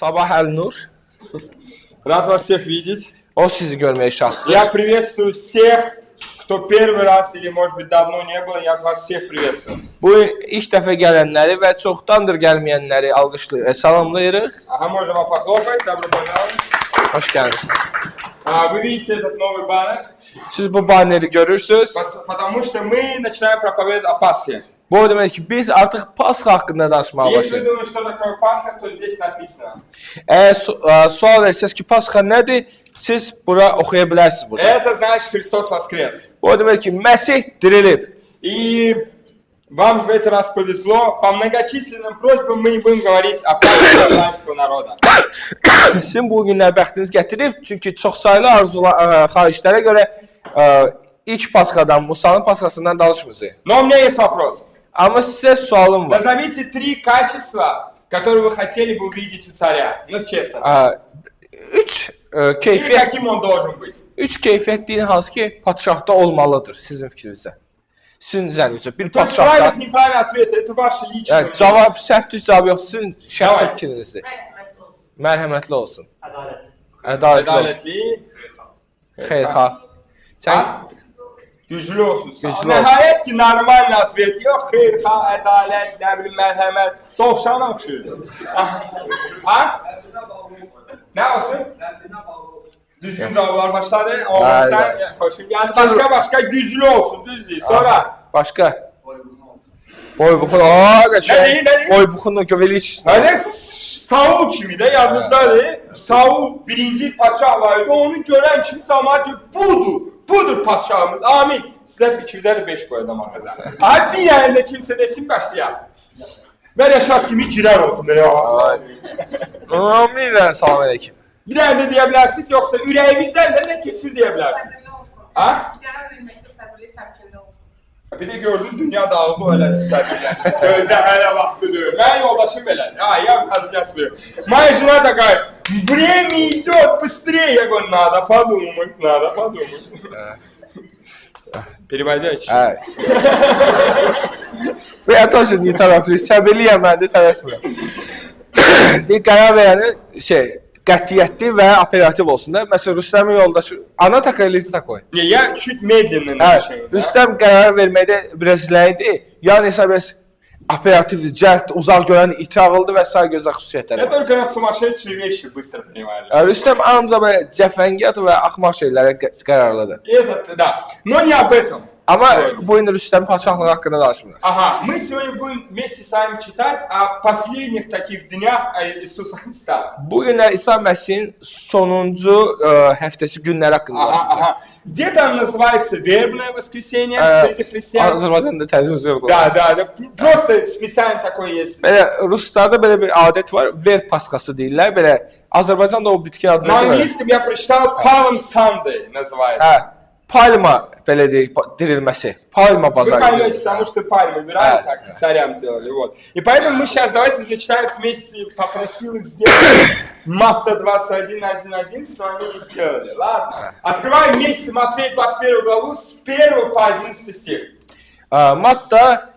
Sabah Elnur. Рад вас всех видеть. O sizi görmeye şahlıdır. Я приветствую всех, кто первый раз или, может быть, давно не было. Я вас всех приветствую. Bu ilk dəfə gələnləri və çoxdandır gəlməyənləri alqışlayırıq, salamlayırıq. Ага, можно вам похлопать. Добро пожаловать. Hoş gəldiniz. Вы видите этот новый баннер, Siz bu banneri görürsünüz. потому что мы начинаем проповедовать о Пасхе. Bu o demək ki, biz artıq Pasxa haqqında danışmağa Если вы başlayırıq. думаете, что такое Пасха, то здесь написано. Əgər sual versəz ki, Pasxa nədir? Siz bura oxuya bilərsiniz burada. Это значит Христос воскрес. Bu o demək ki, Məsih dirilib. И вам в этот раз повезло. По многочисленным просьбам мы не будем говорить о Пасхе израильского народа. Sizin bu günlər bəxtiniz gətirib, çünki çoxsaylı xahişlərə görə ilk Pasxadan, Musanın Pasxasından danışmırıq. Но у меня есть вопрос. Amma sizə sualım var. Назовите 3 качества, которые вы хотели бы увидеть у царя. Ну, честно. Üç Или keyfiyyət, каким он должен быть. deyin hansı ki padşahda olmalıdır sizin fikrinizdə? Sizin üzərinizdə bir То есть padşahda. правильный, неправильный ответ, это vаше личное Yəni мнение. cavab səhv düz cavab yox, sizin şəxsi Davay. fikrinizdir. Mərhəmətli olsun. Adalet. Ədalətli olsun. Adaletli. Xeyirxah. Sən Güçlü olsun. Güçlü Nihayet ki normal ответ. Yok hayır, adalet, ne bileyim merhamet. Tavşana okşuyor. Ha? Ne olsun? Düzgün cevaplar başladı. O Aynen. sen hoşum. Yani başka güçlü olsun. Düz değil. Sonra. başqa. Boy buxun. Aa, qəşəng. Ne değil? Boy buxunla göbəlik. Hani Saul kimi de yalnızdadır. Saul birinci padşah vardı. Onu gören kimi tamam ki budur. Budur padşahımız. Amin. Size ikizler de 5 koyacağım arkada. Abi bir yerinde kimse desin başlayalım. Ve Reşat kimi girer olsun. Böyle, Amin, salam aleyküm. bir yerinde diyebilirsiniz yoksa yüreğinizden de ne kesir diyebilirsiniz. Ha? Qərar verməkdə səbirli, təmkinli olsun. Bir de gördün dünya dağıldı öyle səbirlə. Gözdə hələ vaxtı deyil. Mən yoldaşım belə. Я сейчас говорю. Моя жена такая, время идет быстрее. Я говорю, надо подумать. Переводящий. Hə. Və ya тоже не tarafiz. Səbirliyəm mən də tələsmirəm. Deyir, qərar verəni qətiyyətli və operativ olsun da. Məsələn, Rüstəmin yoldaşı, ana takaliti takoy. Не, я чуть медленно Hə, решаю. Rüstəm qərar verməkdə biraz ləydi. Yəni isə biraz operativdir, cəld, uzaq görən iti ağıldı və sair gözəl xüsusiyyətləri Я var. только на сумасшедшие вещи быстро понимаю. Rüstəm ancaq belə cəfəngiyat və axmaq şeylərə qərarlıdır. Этот, да. Но не об этом. Amma Сегодня. bu gün Rüstəm padşahlığı haqqında danışmırıq. Ага, мы сегодня будем вместе с вами читать о последних таких днях Иисуса Христа. Bu günlər İsa Məsihin sonuncu həftəsi günləri haqqında Ага, danışacağıq. ага. Где-то он называется вербное воскресенье среди христиан. Azərbaycanda təzimiz yoxdur. Да. Просто специально такое есть. Belə Ruslarda belə bir adət var, ver paskası deyirlər. Belə Azərbaycanda o bitki adını На deyirlər. английском я прочитал Palm Sunday называется. Hə, palma belə deyək dirilməsi. Palma Вы bazarı. поймете, потому что пальмы убирали, Да. так царям делали. Вот. И поэтому мы сейчас давайте зачитаем вместе, попросил их сделать Матта 21:1:11, что они не сделали. Ладно. Открываем вместе Матфея 21 главу с 1 по 11 стих. Matta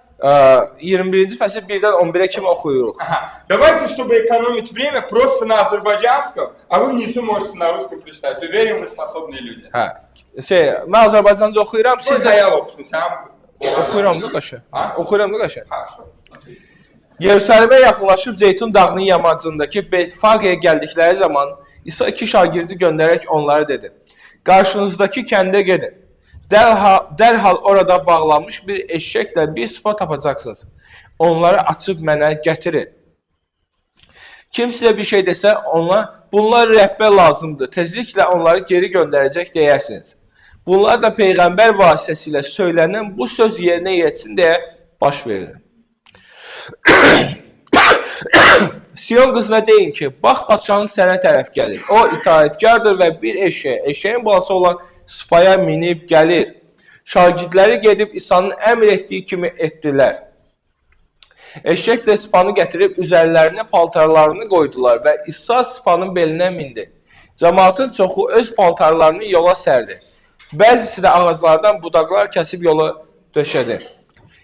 21-ci fəsil 1-dən 11-ə kimi oxuyuruq. Ага. Давайте, чтобы экономить время, просто на азербайджанском, а вы внизу можете на русском прочитать. Уверен, мы способные люди. Hə. Mən Azərbaycanca oxuyuram, siz Можно də я лопну сам? oxuyuram da qaşı. Ha? Oxuyuram da qaşı. Хорошо. Yerusəlimə yaxınlaşıb Zeytun dağının yamacındakı Betfagəyə gəldikləri zaman İsa 2 şagirdi göndərərək onlara dedi: "Qarşınızdakı kəndə gedin. Dərhal orada bağlanmış bir eşşəklə bir sıfa tapacaqsınız. Onları açıb mənə gətirin. Kim sizə bir şey desə, ona bunlar rəhbər lazımdır. Tezliklə onları geri göndərəcək deyərsiniz. Bunlar da peyğəmbər vasitəsilə söylənən bu söz yerinə yetsin deyə baş verin. Siyon qızına deyin ki, bax padşahın sənə tərəf gəlir. O itaətkardır və bir eşeğin balası olan sıfaya minib gəlir. Şagirdləri gedib İsa'nın əmr etdiyi kimi etdilər. Eşək də sıfanı gətirib üzərlərinə paltarlarını qoydular və İsa sıfanın belinə mindi. Cəmaatın çoxu öz paltarlarını yola sərdi. Bəzisi də ağaclardan budaqlar kəsib yola döşədi.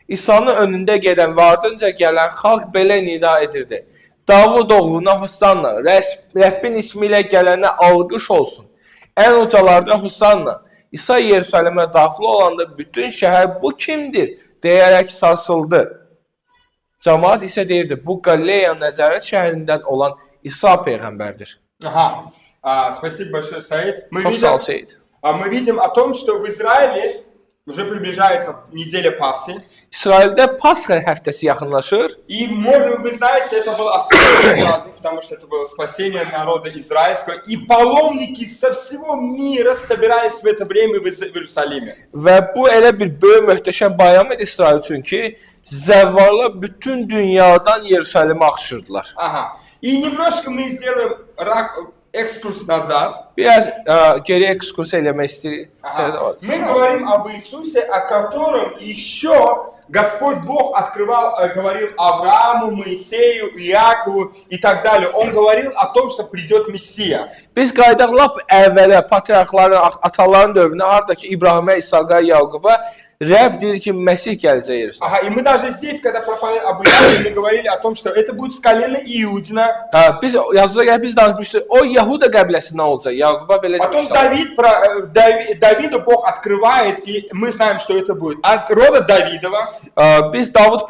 İsa'nın önündə gedən və ardınca gələn xalq belə nida edirdi: Davud oğluna Husanna, Rəbbin ismi ilə gələnə alqış olsun. Ən ucalarda Husanna. İsa Yerusəlimə daxil olanda bütün şəhər bu kimdir deyərək sarsıldı. Cəmaət isə deyirdi, bu Qalileya Nəzarət şəhərindən olan İsa peyğəmbərdir. Ага. Спасибо большое, Саид. Çox sağ ol Seyid. Мы видим о том, что в Израиле уже приближается неделя Пасхи. İsraildə Pasxa həftəsi yaxınlaşır. И, может, вы знаете, это был особенный праздник, потому что это было спасение народа израильского. И паломники со всего мира собирались в это время в Иерусалиме. Və bu elə bir böyük möhtəşəm bayram idi İsrail üçün ki, zəvvarlar bütün dünyadan Yerusəlimə axışırdılar. Ага. И немножко мы сделаем экскурс назад. Biraz geri ekskursiya eləmək istəyirik. Ага. Мы говорим об Иисусе, о котором еще Господь Бог говорил Аврааму, Моисею, Иакову и так далее. Он говорил о том, что придет Мессия. Biz qaydaq lap əvvələ, patriarxların, ataların dövrünə, haradakı İbrahimə, İsaqa, Yaquba, Rəbb deyir ki, Məsih gələcək Yerusəlimə. Ага, и мы даже здесь, когда проповедовали об Иакове, мы говорили о том, что это будет с колена Иудина. Biz yazıda gəlib biz danışmışdıq. O Yahuda qəbiləsindən olacaq. Yaquba belə Потом demişdi. Давиду Бог открывает, и мы знаем, что это будет от рода Давидова. Biz Davud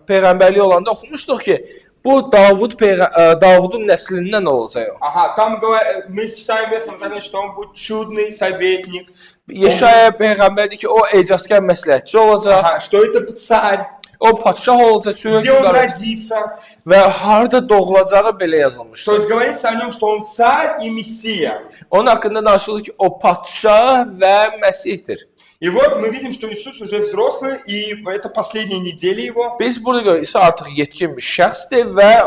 peyğəmbərliyi olanda oxumuşduq ki, bu Davudun nəslindən olacaq o. Ага, там мы читаем в Ветхом Завете, что он будет чудный советник. Yeşaya peyğəmbər deyir ki, o ecazkar məsləhətçi olacaq. Ага, что это царь, O padşah olacaq, где он sürücülər родится. və harda doğulacağı belə yazılmışdır. То есть говорится о нем, что он царь и мессия. Onun haqqında danışılır ki, o padşah və Məsihdir. И вот мы видим, что Иисус уже взрослый, и это последняя неделя его. Biz burada görürük, İsa artıq yetkin bir şəxsdir və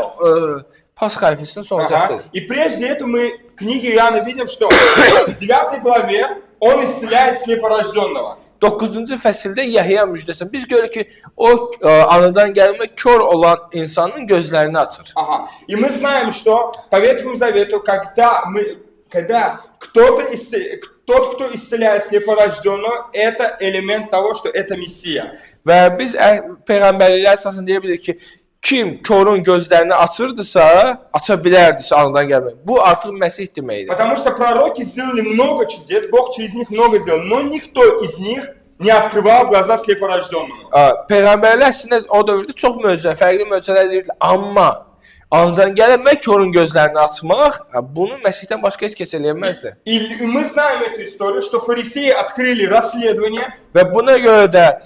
Pasxa ərəfəsinin sonracaqdır. Ага. И прежде этого мы в книге Иоанна видим, что в 9 главе он исцеляет слепорожденного. 9-cu fəsildə Yəhya müjdəsi. Biz görürük ki, o anadan gəlmə kör olan insanın gözlərini açır. Ага. И мы знаем, что по Ветхому Завету, когда тот, кто исцеляет слепорожденного, это элемент того, что это Мессия. Və biz peyğəmbərliklər əsasında deyə bilirik ki, kim körün gözlərini açırdısa, aça bilərdisə anadan gəlmək. Bu artıq Məsih deməkdir. Потому что пророки сделали много чудес, Бог через них много сделал, но никто из них не открывал глаза слепорожденному. Peyğəmbərlər əslində o dövrdə çox möcüzə, fərqli möcüzələr edirdi. Amma anadan gəlmək, körün gözlərini açmaq, bunu Məsihdən başqa heç kəs eləyə bilməzdi. И мы знаем эту историю, что фарисеи открыли расследование. Və buna görə də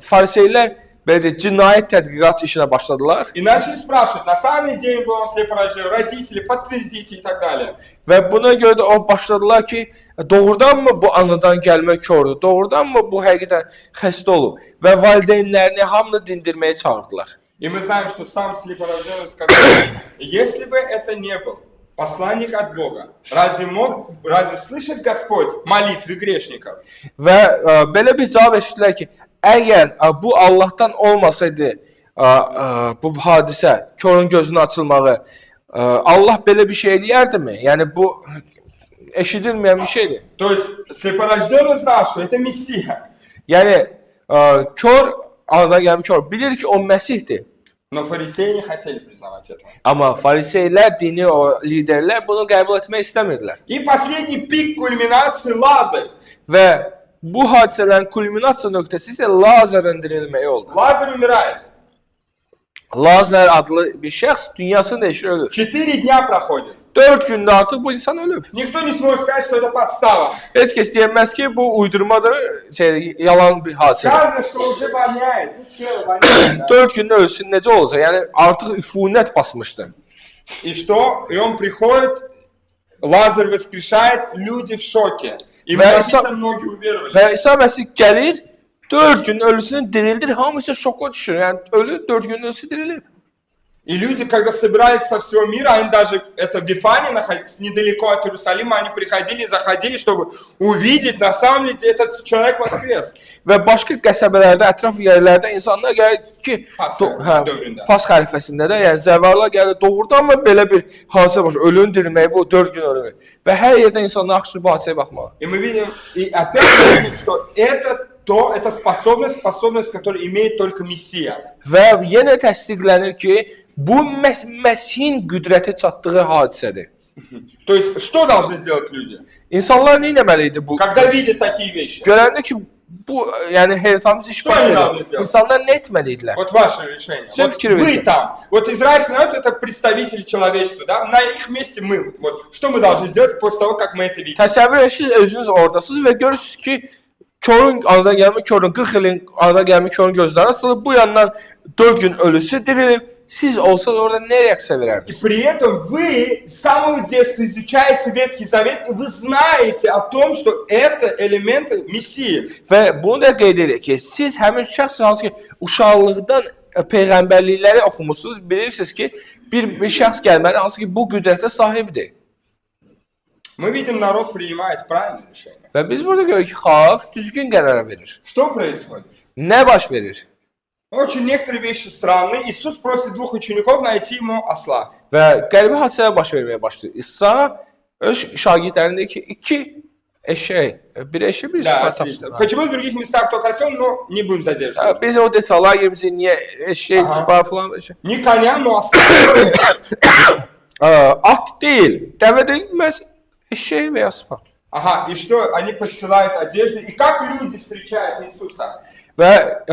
fariseylər belə cinayət tədqiqat işinə başladılar. И начали спрашивать, на самом деле был он слепорожденный, родители, подтвердите и так далее. Və buna görə də o başladılar ki, doğrudanmı bu anadan gəlmə kördür? Doğrudanmı bu həqiqətən xəstə olub? Və valideynlərini hamını dindirməyə çağırdılar. И мы знаем, что сам слепорожденный сказал, если бы это не был посланник от Бога, разве слышит Господь молитвы грешников? Və belə bir cavab eşitdilər ki, əgər bu Allahdan olmasaydı bu hadisə, körün gözünün açılmağı, Allah belə bir şey eləyərdimi? Yəni bu eşidilməyən bir şeydir. То есть слепорожденный знал, что это Мессия. Yəni kör anadan gəlmiş kör bilir ki, o Məsihdir. Но фарисеи не хотели признавать этого. Amma fariseylər, dini o liderlər bunu qəbul etmək istəmirdilər. И последний пик кульминации Лазарь. Və bu hadisələrin kulminasiya nöqtəsi isə Lazarın dirilməyi oldu. Лазарь умирает. Lazar adlı bir şəxs dünyasını dəyişir, ölür. 4 дня проходит. 4 gündə artıq bu insan ölüb. Никто не сможет сказать, что это подстава. Heç kəs deyəməz ki, bu uydurmadır, yalan bir hadisə. Сказано, что уже воняет. Тело воняет. 4 gündə ölsün necə olacaq? Yəni artıq üfunət basmışdı. И что? И он приходит, Лазарь воскрешает, люди в шоке. И написано, многие уверовали. Və İsa Məsih gəlir, 4 gün ölüsünü dirildir, hamısı şoka düşür. Yəni ölü 4 gün ölüsü dirilib. И люди, когда собирались со всего мира, они даже, это в Вифане находились, недалеко от Иерусалима, они приходили и заходили, чтобы увидеть, на самом деле, этот человек воскрес. Və başqa qəsəbələrdə, ətraf yerlərdə insanlar gəlir ki, Pasxa ərəfəsində də, yəni zəvvarlar gəlir, doğrudanmı belə bir hadisə baş, ölünün dirilməyi bu 4 gün ölümü. Və hər yerdə insanlar axışır bu hadisəyə baxmağa. И мы видим, и опять мы видим, что это способность, которую имеет только Мессия. Və yenə təsdiqlənir ki, Bu Məsihin qüdrəti çatdığı hadisədir. То есть, что должны сделать люди, İnsanlar nə etməli idi bu? когда видят такие вещи? Görəndə ki, bu yəni heytamız iş Что baş они verir. должны сделать? İnsanlar nə etməli idilər? Вот ваше решение. Все Вот fikir вы verin. там. Вот израильский народ это представители человечества, да? На их месте мы. Вот что мы должны сделать после того, как мы это видим? Təsəvvür edirsiniz, özünüz oradasınız və görürsünüz ki, körün anadan gəlmə körün, 40 ilin anadan gəlmə körün gözləri açılıb, bu yandan 4 gün ölüsü dirilib. Siz olsanız orada nə reaksiya И verərdiniz? при этом вы с самого детства изучаете Ветхий Завет, и вы знаете о том, что это элементы Мессии. Və bunu da qeyd edirik ki, siz həmin şəxs hansı ki, uşaqlıqdan peyğəmbərlikləri oxumusunuz, bilirsiniz ki, bir şəxs gəlməli hansı ki, bu qüdrətə sahibdir. Мы видим, народ принимает правильное решение. Və biz burada görürük ki, xalq düzgün qərar verir. Что происходит? Nə baş verir? Очень некоторые вещи странные. Иисус просит двух учеников найти ему осла. Və qəribə hadisələr baş verməyə başlayır. İsa öz şagirdlərinə deyir ki, 2 eşək, bir eşək, bir Да, süpər отлично. tapsın. Почему в других местах только осел, но не будем задерживаться. Biz o detallara girmişik, niyə eşək, Aha. süpər falan eşək. Не коня, но осла. At deyil, dəvə deyil, məhz eşək və ya süpər. Ага, и что? Они посылают одежду. И как люди встречают Иисуса? Və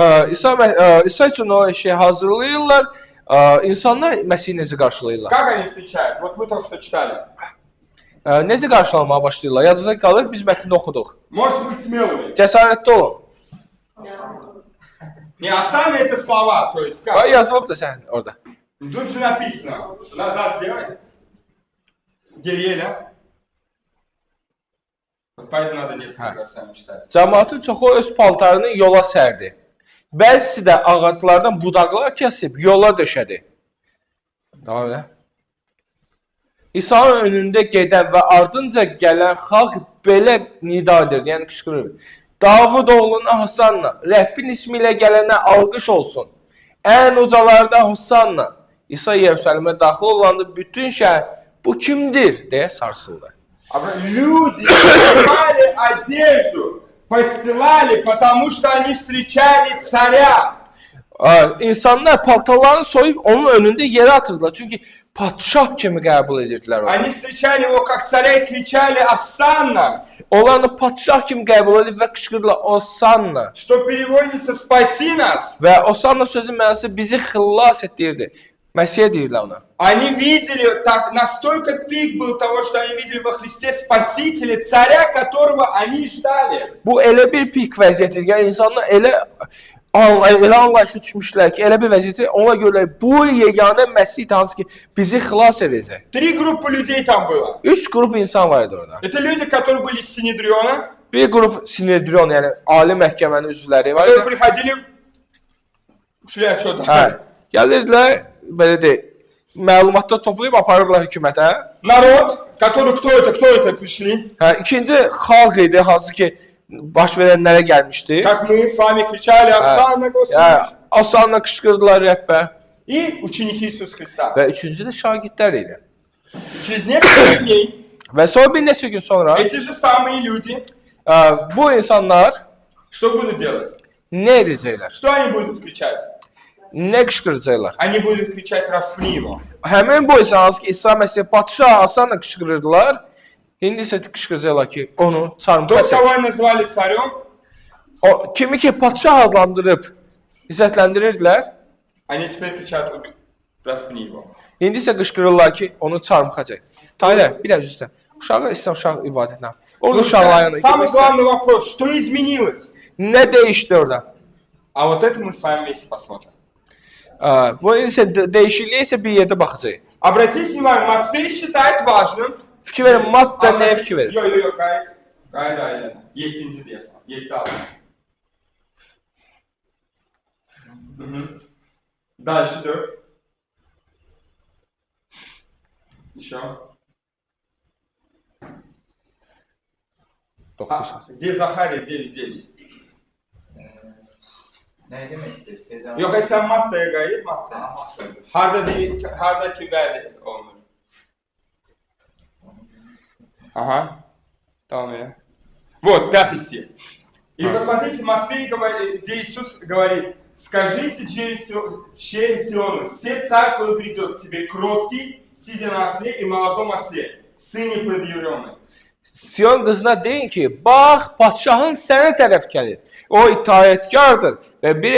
İsa üçün o eşəyi hazırlayırlar, insanlar Məsihi necə qarşılayırlar? Как они встречают? Вот мы только что читали. Necə qarşılamaya başlayırlar? Yadınıza qalır, biz mətnini oxuduq. Можете быть смелыми. Cəsarətli olun. Не осаны это слова, то есть как? Yazılıb da sən orada. Тут же написано. Назад сделай. Гереля. Вот поэтому надо несколько раз сами читать. Cəmaatın çoxu öz paltarını yola sərdi. Bəzisi də ağaclardan budaqlar kəsib yola döşədi. Tamam elə. İsa'nın önündə gedən və ardınca gələn xalq belə nida edirdi, yəni qışqırır. Davud oğluna Hosanna, Rəbbin ismi ilə gələnə alqış olsun. Ən ucalarda Hosanna. İsa Yerusəlimə daxil olanda bütün şəhər bu kimdir deyə sarsıldı. Люди снимали одежду, постилали, потому что они встречали царя. İnsanlar paltarlarını soyub onun önündə yerə atırdılar. Çünki padşah kimi qəbul edirdilər onu. Они встречали его как царя и кричали «Осанна», Onlar da padşah kimi qəbul edib və qışqırdılar Osanna. что переводится «Спаси нас». Və Osanna sözünün mənası bizi xilas et deyirdi. Məsih deyirlər ona. Они видели, так настолько пик был того, что они видели во Христе Спасителя, царя, которого они ждали. Bu elə bir pik vəziyyətidir. Yəni insanlar elə anlayışa düşmüşlər ki, elə bir vəziyyəti ona görə bu yeganə Məsih hansı ki bizi xilas edəcək. 3 группы людей там было. 3 qrup insan var idi orada. Это люди, которые были из Синедриона, Bir qrup Sinedrion, yəni ali məhkəmənin üzvləri var которые idi. приходили, шли отчет. Hə, gəlirdilər, belə deyək, məlumatlar toplayıb aparırlar hökumətə. Народ, который кто это пришли, Hə, ikinci xalq idi, hansı ki baş verənlərə gəlmişdi. как мы с вами кричали «Осанна, Господи». Ya, Osanna qışqırdılar Rəbbə. И ученики Иисуса Христа. Və üçüncü də şagirdlər idi. Через несколько дней Və sonra bir neçə gün sonra эти же самые люди bu insanlar что будут делать? nə edəcəklər? Что они будут кричать? Nə qışqıracaqlar? Они будут кричать «Распни его». Həmin bu insan hansı ki İsa Məsih padşah Osanna qışqırırdılar. İndi isə qışqıracaqlar ki onu çarmıxa Тот, çək. кого они назвали царем, O kimi ki padşah adlandırıb izzətləndirirlər. они теперь кричат «Распни его». İndi isə qışqırırlar ki onu çarmıxa çək. Taylə, bir az üstə. Uşağı İsa uşaq ibadətinə. Orada uşaqlar yanına Самый gedirsə, главный вопрос, что изменилось? nə dəyişdi orada? А вот это мы с вами вместе посмотрим. Bu isə dəyişikliyə isə bir yerdə baxacağıq. Обратите внимание, Матфей считает важным. Fikir verin, Matta nəyə fikir verir? Yo, Kayda. 7. diyorsun. 7 aldım. Дальше 4. Еще. Где Захария 9.9? Ne demek istiyorsun? Yok sen Matta'ya gayet Matta. Harda değil, harda ki olmuş. Ага. Там я. Вот, 5 стих. И посмотрите, Матфей говорит, где Иисус говорит, скажите через Сиону, все царство придет тебе кроткий, сидя на осле и молодом осле, сыне подъяренный. Sion qızına deyin ki, bax, padşahın sənə tərəf gəlir. O itaətkardır və bir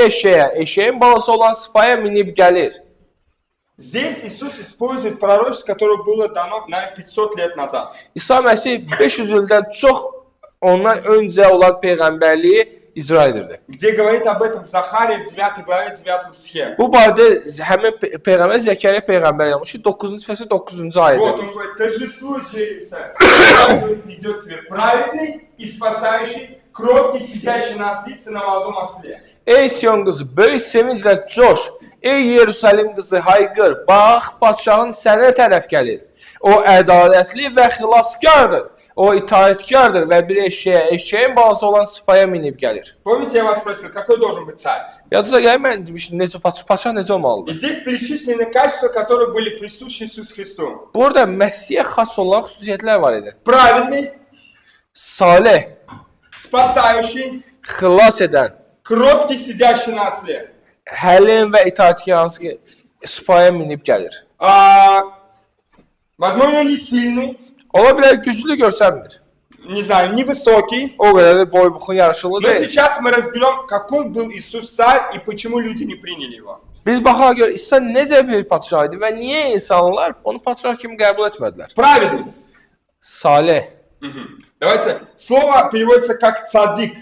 eşeğin balası olan sıpaya minib gəlir. Здесь Иисус использует пророчество, которое было дано, наверное, 500 лет назад. İsa Məsih 500 ildən çox ondan öncə olan peyğəmbərliyi icra edirdi. Где говорит об этом Захария в 9 главе, 9 стихе. Bu barədə həmin peyğəmbər Zəkəriyya peyğəmbər yazmış ki, 9-cu fəsil 9-cu ayədə. Вот он говорит, торжествуй через царство, придет тебе праведный и спасающий, кроткий, сидящий на ослице, на молодом осле. Ey Sion qızı, böyük sevinclə coş. Ey Yerusəlim qızı, hayqır. Bax, padşahın sənə tərəf gəlir. O ədalətli və xilaskardır. O itaətkardır və bir eşeğin balası olan sıpaya minib gəlir. Помните, я вас спросил, какой должен быть царь? Yadınıza gəlir, mən demişdim, padşah necə И olmalıdır? здесь перечислены качества, которые были присущи Иисусу Христу. Burada Məsihə xas olan xüsusiyyətlər var idi. Праведный, Salih, спасающий, xilas edən, кроткий, сидящий на осле. həlim və itaətkar hansı ki, sıpaya minib gəlir. Возможно, не сильный, Ola bilər güclü görsənmir. не знаю, невысокий. O qədər də boy-buxun yarışılı Но deyil. сейчас мы разберем, какой был Иисус царь и почему люди не приняли его. Biz baxaq gör, İsa necə bir padşah idi və niyə insanlar onu padşah kimi qəbul etmədilər? Праведный. Salih. Давайте, слово переводится как цадик.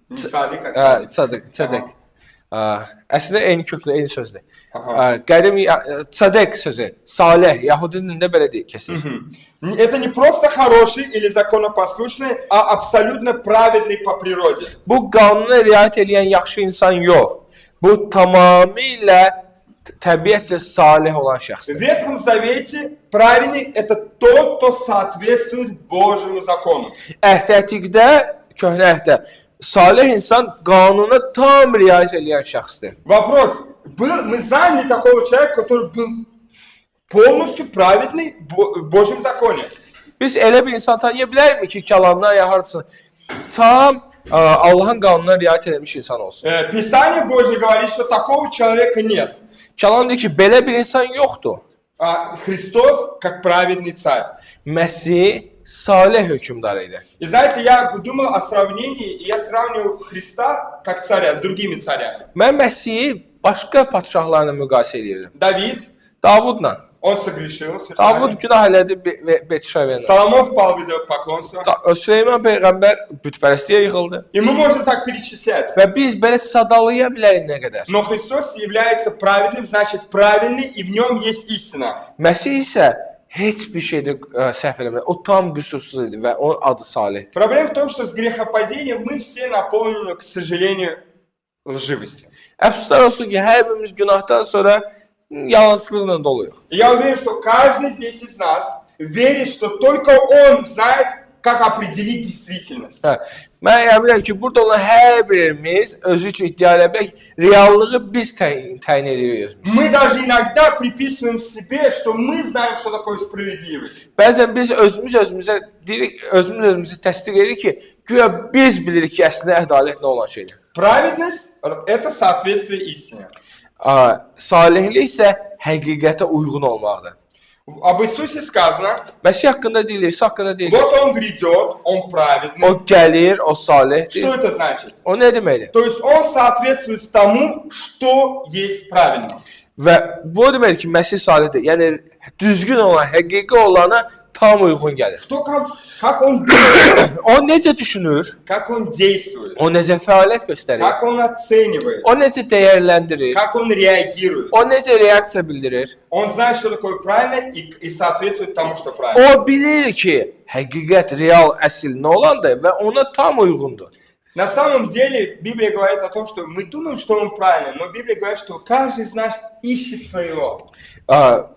Не цадик, а цадик. Çədək. Əslində eyni köklü, eyni sözdür. Aha. Qədim çədək sözü, salih, Yahudi dilində belə deyil kəsir. Это не просто хороший или законопослушный, а абсолютно праведный по природе. Bu qanuna riayət edən yaxşı insan yox. Bu tamamilə təbiətlə salih olan В şəxsdir. Ветхом Завете праведный это тот, кто соответствует Божьему закону. Əhd-Ətiqdə, köhnə əhdə, salih insan qanuna tam riayət edən şəxsdir. Вопрос, мы знаем ли такого человека, который был полностью праведный в Божьем законе? Biz elə bir insan tanıya bilərmi ki, kəlamına yaxarsın, tam Allahın qanununa riayət etmiş insan olsun. Писание Божье говорит, что такого человека нет. Kəlam deyir ki, belə bir insan yoxdur. Христос как праведный царь. Məsih salih hökmdar idi. И знаете, я думал о сравнении, и я сравнил Христа как царя с другими царями. Mən Məsihi başqa padşahlarla müqayisə edirdim. Давид, Davudla. он согрешил. Davud günah elədi Betşevəyə. Соломон впал в идолопоклонство. Süleyman peyğəmbər bütpərəstliyə yığıldı. И мы можем так перечислять. Və biz belə sadalaya bilərik nə qədər. Но Христос является праведным, значит праведный, и в нем есть истина. Məsih isə heç bir şeydə səhv eləmədi. O tam qüsursuz idi və onun adı Salih. Проблема в том, что с грехопадением мы все наполнены, к сожалению, лживостью. Əfsuslar olsun ki, hər birimiz günahdan sonra yalancılıqla doluyuq. Я уверен, что каждый здесь из нас верит, что только он знает, как определить действительность. Mən əminəm ki, burada olan hər birimiz özü üçün iddia eləmək, reallığı biz təyin edirik özümüz. Мы даже иногда приписываем себе, что мы знаем, что такое справедливость. Bəzən biz özümüzə deyirik, özümüzə təsdiq edirik ki, güya biz bilirik ki, əslində ədalət nə olan şeydir. Праведность – это соответствие истине. Salihlik isə həqiqətə uyğun olmaqdır. Об Иисусе сказано, Məsih haqqında deyilir, İsa haqqında deyilir. вот он gridет, он праведный. O gəlir, o salihdir. Что это значит? O nə deməkdir? То есть он соответствует тому, что есть правильно. Və bu deməkdir ki, Məsih salihdir. Yəni düzgün olan, həqiqi olana tam uyğun gəlir. Как он думает, O necə düşünür? как он действует, O necə fəaliyyət göstərir? как он оценивает, O necə dəyərləndirir? как он реагирует. O necə reaksiya bildirir? Он знает, что такое правильно и соответствует тому, что правильно. O bilir ki, həqiqət, real, əsl nə olandır və ona tam uyğundur. На самом деле Библия говорит о том, что мы думаем, что он правильный, но Библия говорит, что каждый из нас ищет своего.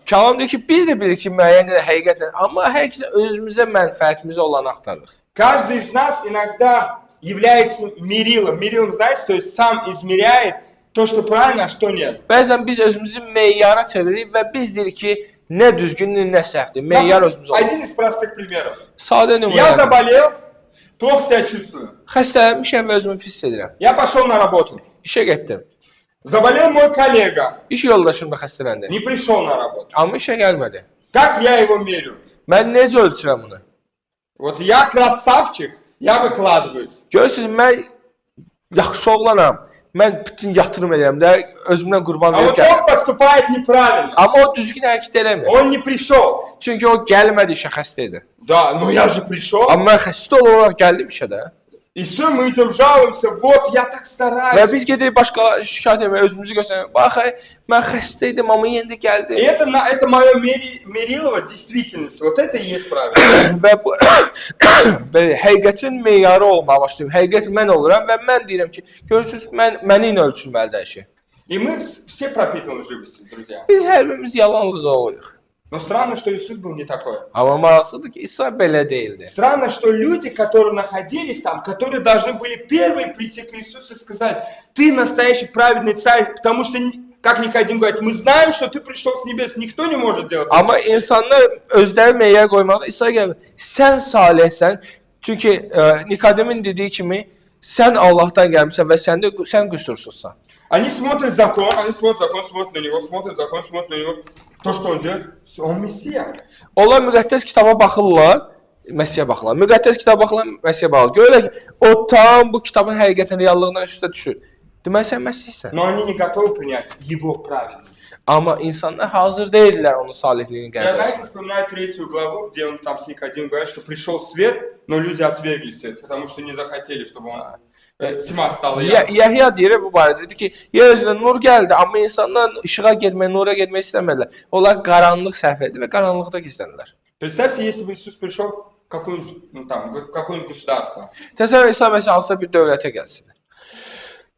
Kəlam deyir ki, biz də bilirik ki, müəyyən qədər həqiqətən, amma hər ikisi özümüzə mənfəətimiz olanı axtarırıq. Каждый из нас иногда является мерилом. Мерилом, знаете, то есть сам измеряет то, что правильно, а что нет. Bəzən biz özümüzü meyara çeviririk və biz deyirik ki, nə düzgündür, nə səhvdir. Meyar özümüz olur. Один из простых примеров. Sadə Я nümunə. заболел, плохо себя чувствую. Xəstələnmişəm və özümü pis hiss edirəm. Я пошел на работу. işə getdim. Заболел мой коллега, İş yoldaşım da xəstələndi. не пришел на работу. Amma işə gəlmədi. Как я его мерю? Mən necə ölçürəm bunu? Вот я красавчик, я выкладываюсь. Görürsünüz, mən yaxşı oğlanam. Mən bütün yatırım edirəm də, özümdən qurban А verib вот gəlirəm. он поступает неправильно. Amma o düzgün hərəkət eləmir. Он не prишел. Çünki o gəlmədi işə, xəstə idi. Да, но я же пришел. Amma mən xəstə olaraq gəldim işə də. И все, мы идем жалуемся. Вот, я так Və стараюсь. biz gedirik başqa şikayət etməyə, özümüzü göstərmək. Bax, mən xəstə idim, amma indi И gəldim. это мое мерилово действительности. Вот это и есть правильно. Və bu belə həqiqətin meyarı olmağa başlayım. Həqiqət mən oluram və mən deyirəm ki, görürsüz, məni ilə ölçülməlidir hər şey. И мы все пропитаны лживостью, друзья. Biz hər birimiz yalanlığa oluyuq. Но странно, что Иисус был не такой. Amma maraqsızdır ki, İsa belə deyildi. Странно, что люди, которые находились там, которые должны были первые прийти к Иисусу и сказать: ты настоящий праведный царь, потому что, как Никодим говорит, мы знаем, что ты пришел с небес, никто не может делать. Amma insanlar özləri meyyə qoymaqda İsa gəlir. Sən salihsən. Çünki Nikodemin dediyi kimi sən Allahdan gəlmisən və sən qüsursuzsan. Они смотрят закон, смотрят на него, смотрят закон, смотрят на него. То, что он делает, он Мессия. Onlar müqəddəs kitaba baxırlar, Məsiyə baxırlar. Müqəddəs kitaba baxırlar, Məsiyə baxırlar. Görürlər ki, o tam bu kitabın həqiqətin reallığından üstə düşür. Deməli sən Məsihsən. Но они не готовы принять его праведность. Amma insanlar hazır deyillər onun salihliyini Я, qəbul знаете, etsin. вспоминаю 3 главу, где он там с Никодимом говорит, что пришел свет, но люди отвергли свет, потому что не захотели, чтобы он... Tüma stala ya. Yahya deyir bu barədə, dedi ki, yer üzünə nur gəldi, amma insanlar işığa getmək, nura getmək istəmədilər. Onlar qaranlıq səhv etdi və qaranlıqda gizlənirlər. Представьте, если бы Иисус пришел в какое-нибудь государство. Təsəvvür İsa Məsih hansısa bir dövlətə gəlsin.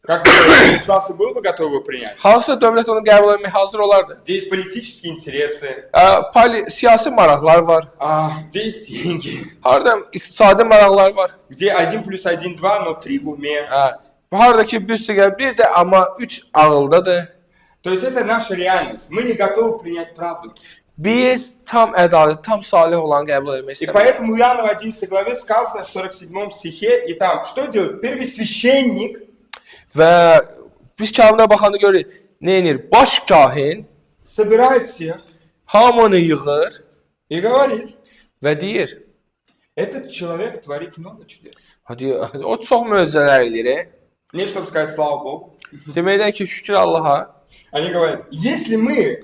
Как государство было бы готово его принять? Hansısa dövlət onu qəbul etməyə hazır olardı. Где есть политические интересы, Siyasi maraqlar var. где есть деньги, Harda iqtisadi maraqlar var. где 1+1 2, но 3 в уме. Harda ki bir üstə bir də amma 3 ağıldadır. То есть это наша реальность. Мы не готовы принять правду. Biz tam ədalət, tam salih olan qəbul etmək И istəmirik. поэтому в Иоанна в 11 главе сказано в 47 стихе, и там, что делает первосвященник? Və biz kağıda baxanda görürük, nə edir? Baş kahin Собирает всех hamını yığır и говорит: və deyir, этот человек творит много чудес. hadi o çox möcüzələr eləyir. Не чтобы сказать слава Богу. Deməkdən ki, şükür Allaha. Они говорят: если мы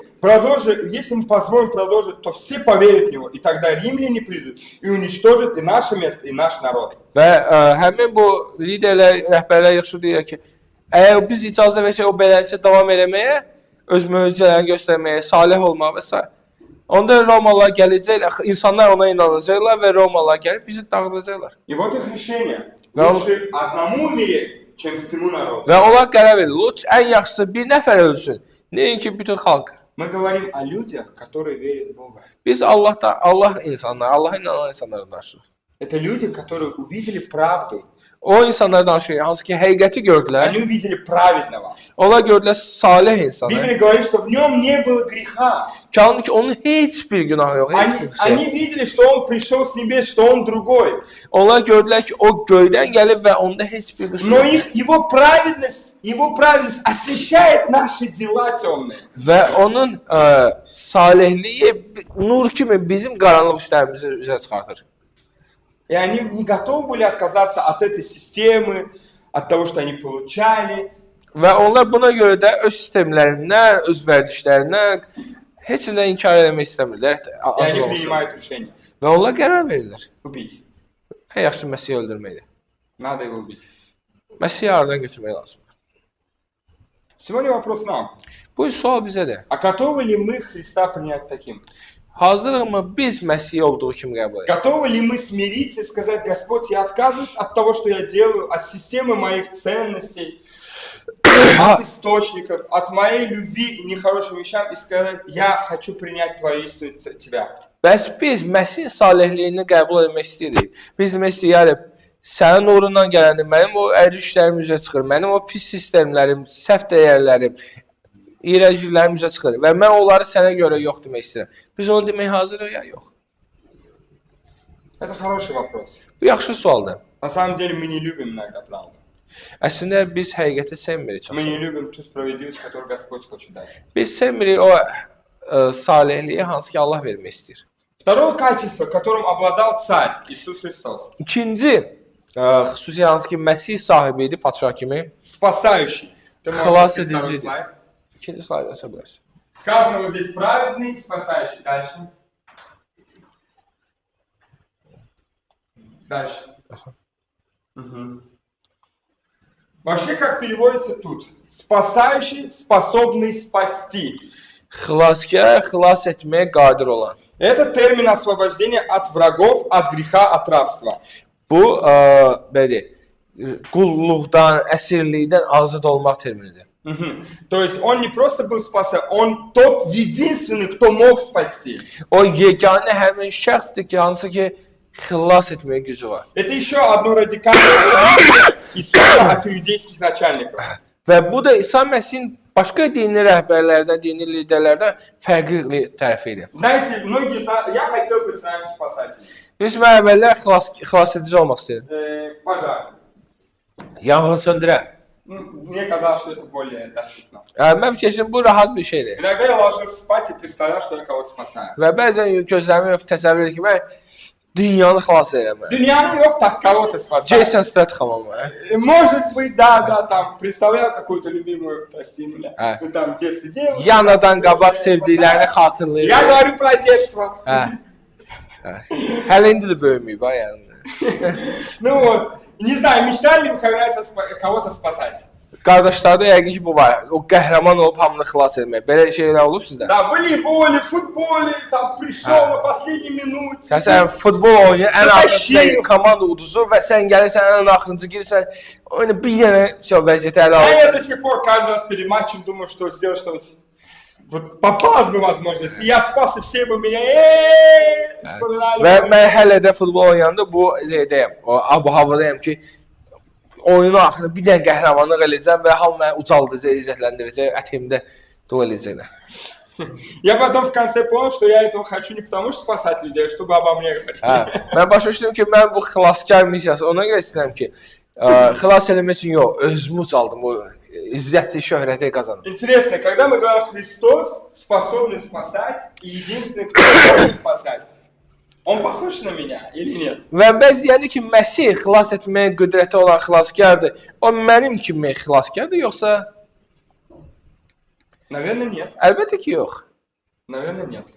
позволим продолжить, то все поверят в него, и тогда римляне придут и уничтожат и наше место, и наш народ. Və həmin bu liderlər, rəhbərlər yaxşı deyir ki, əgər biz icazə versək o beləncə davam eləməyə, öz möcüzələrini göstərməyə, salih olmağa və s. Onda Romalılar gələcəklər, insanlar ona inanacaqlar və Romalılar gəlib bizi dağıdacaqlar. И вот их решение. Да. Лучше одному умереть, чем всему народу. Və onlar qərar verir, ən yaxşısı bir nəfər ölsün, nəinki bütün xalq. Мы говорим о людях, которые верят в Бога. Biz Allah insanlar, Allaha inanan insanlara danışırıq. Это люди, которые увидели правду. O insanlar danışır, hansı ki həqiqəti gördülər. Они увидели праведного. Onlar gördülər salih insanı. Библия говорит, что в нем не было греха. Kanun ki onun heç bir günahı yox, heç bir şey. Они видели, что он пришел с небес, что он другой. Onlar gördülər ki, o göydən gəlib və onda heç bir qüsur Но yox. его праведность освещает наши дела темные. Və onun salihliyi nur kimi bizim qaranlıq işlərimizi üzə çıxartır. И они не готовы были отказаться от этой системы, от того, что они получали. Və onlar buna görə də öz sistemlərindən, öz vərdişlərindən heç nə inkar etmək istəmirlər. И они принимают решение Və onlar qərar verirlər. убить. Ən yaxşı Məsihi öldürməkdir. Надо его убить. Məsihi aradan götürmək lazımdır. Сегодня вопрос нам. Bu sual bizədir. А готовы ли мы Христа принять таким? Hazırlıqmı biz Məsihi olduğu kimi qəbul edək? Готовы ли мы смириться и сказать: Господь, я отказываюсь от того, что я делаю, от системы моих ценностей, от источников, от моей любви к нехорошим вещам, и сказать: я хочу принять Твою истину, Тебя. Bəs biz Məsihin salihliyini qəbul etmək istəyirik. Biz demək istəyirik, sənin nurundan gələndə mənim o əyri işlərim üzə çıxır, mənim o pis sistemlərim, səhv dəyərlərim, iyrənciliklərim üzə çıxır və mən onları sənə görə yox demək istəyirəm. Biz onu demək hazırıq ya yox? Это хороший вопрос. Bu yaxşı sualdır. На самом деле мы не любим иногда правду. Əslində biz həqiqəti sevmirik çox. Мы не любим ту справедливость, которую Господь хочет дать. Biz sevmirik o salihliyi hansı ki Allah vermək istəyir. Второе качество, которым обладал царь Иисус Христос. İkinci xüsusi hansı ki Məsih sahibi idi, padşah kimi. Спасающий. Ты Хласс можешь второй edici. слайд. İkinci slayd asa bilərsən. Сказано вот здесь праведный, спасающий. Дальше. Дальше. Мгм. Вообще, как переводится тут? Спасающий, способный спасти. Xilaskar, xilas etməyə qadir olan. Это термин освобождения от врагов, от греха, от рабства. Bu belə qulluqdan, əsirlikdən azad olmaq terminidir. Мгм. То есть он не просто был спасен, он тот единственный, кто мог спасти. O yeganə həmin şəxsdir ki, hansı ki xilas etməyə gücü var. Это еще одно радикальное отличие Иисуса от иудейских начальников. Və bu da İsa Məsihin başqa dini rəhbərlərdən, dini liderlərdən fərqli tərəfi idi. Знаете, многие знают, я хотел быть раньше спасателем. Biz əvvəllər xilas edici olmaq istəyirdim. Пожар. Yanğın söndürən. Мне казалось, что это более доступно. Mən fikirləşdim bu rahat bir şeydir. Иногда я ложился спать и представлял, что я kого-то спасаю. Və bəzən gözlərimi təsəvvür edirəm ki, mən dünyanı xilas edirəm. Дünyanı yok, так кого-то спасаю. Jason Statham olmaq. Может быть, да, там, представлял какую-то любимую, прости меня, А. ну там, в детстве девушку. Yanadan qabaq sevdiklərini xatırlayır. Я говорю про детство. Hə. Hələ indi də böyüməyib ha yəni. Ну вот, не знаю, мечтали ли вы когда-то кого-то спасать? Qardaşlarda yəqin ki bu var. O qəhrəman olub hamını xilas etmək. Belə şeylər olub sizdə? Да, в волейболе, в футболе, там, пришел на последней минуте. Sən futbol oynayır, ən axırıncı komanda uduzur və sən gəlirsən ən axırıncı girsən, oyunu bir dənə vəziyyətə ələ А я alırsan. до сих пор каждый раз перед матчем думаю, что сделать что-нибудь. Вот попалась бы возможность, и я спас, и все бы меня вспоминали. Və mən hələ də futbol oynayanda bu şeydəyəm, o abu-havadayım ki, oyunu axırında bir dənə qəhrəmanlıq eləyəcəm və hamı məni ucaldacaq, izzətləndirəcək, ətimdə dua eləyəcəklər. Я потом в конце понял, что я этого хочу не потому, что спасать людей, а чтобы обо мне говорить. Hə, mən başa düşdüm ki, mən bu xilaskar missiyası ona görə istəyirəm ki, xilas eləmək üçün yox, özümü ucaldım, o izzəti, şöhrəti qazandım. Интересно, когда мы говорим Христос способный спасать, и единственный, кто может спасать, он похож на меня или нет? Və bəzi deyəndə ki, Məsih xilas etməyə qüdrəti olan xilaskardır. O mənim kimi xilaskardır, yoxsa? Наверное, нет. Əlbəttə ki, yox. Наверное, нет.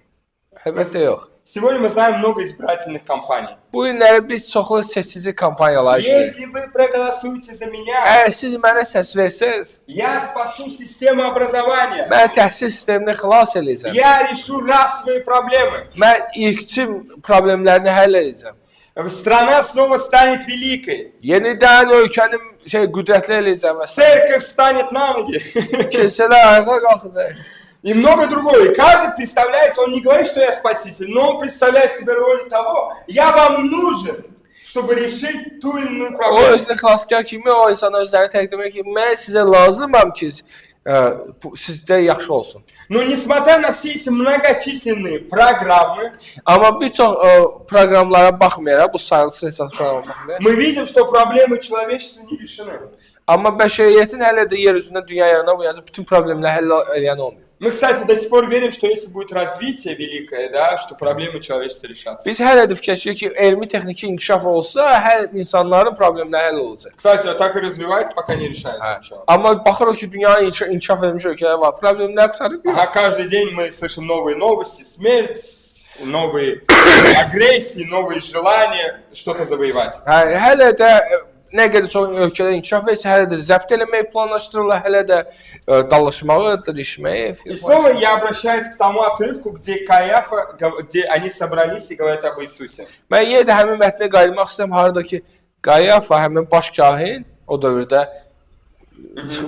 Əlbəttə yox. Сегодня мы знаем много избирательных кампаний. Bu günləri biz çoxlu seçici kampaniyalar işləyirik. Если вы проголосуете за меня, Əgər siz mənə səs versəz, я спасу систему образования. mən təhsil sistemini xilas edəcəm. Я решу расовые проблемы. Mən irqçi problemlərini həll edəcəm. Страна снова станет великой. Yenidən ölkəni qüdrətli edəcəm. Церковь встанет на ноги. Kilsələr ayağa qalxacaq. И много другое. И каждый представляется, он не говорит, что я спаситель, но он представляет себе роль того, я вам нужен, чтобы решить ту или иную O проблему. özünü xilaskar kimi o insana özlərini təqdim edir ki, mən sizə lazımam ki, sizdə yaxşı olsun. Но несмотря на все эти многочисленные программы, Amma bir çox proqramlara baxmayaraq, bu sayılsız hesab proqramlara baxmayaraq, мы видим, что проблемы человечества не решены. amma bəşəriyyətin hələ də yer üzündə dünya yarına bu yazı bütün problemləri həll edən olmuyor. Мы, кстати, до сих пор верим, что если будет развитие великое, да, что проблемы человечества решатся. Biz hələ də fikirləşirik ki, elmi texniki inkişaf olsa, hər insanların problemləri həll olacaq. Кстати, вот так и развивается, пока не решается ничего. Amma baxırıq ki, dünyanın inkişaf edilmiş ölkələri var, problemləri qurtarıb yox. А каждый день мы слышим новые новости, смерть, новые агрессии, новые желания что-то завоевать. Hələ də nə qədər çox ölkələr inkişaf etsə, hələ də zəbt eləməyi planlaşdırırlar, hələ də dalaşmağı, dirişməyi. И снова я обращаюсь к тому отрывку, где Каиафа, где они собрались и говорят об Иисусе. Mən yenə də həmin mətnə qayıtmaq istəyirəm, haradakı Qayafa, həmin baş kahin o dövrdə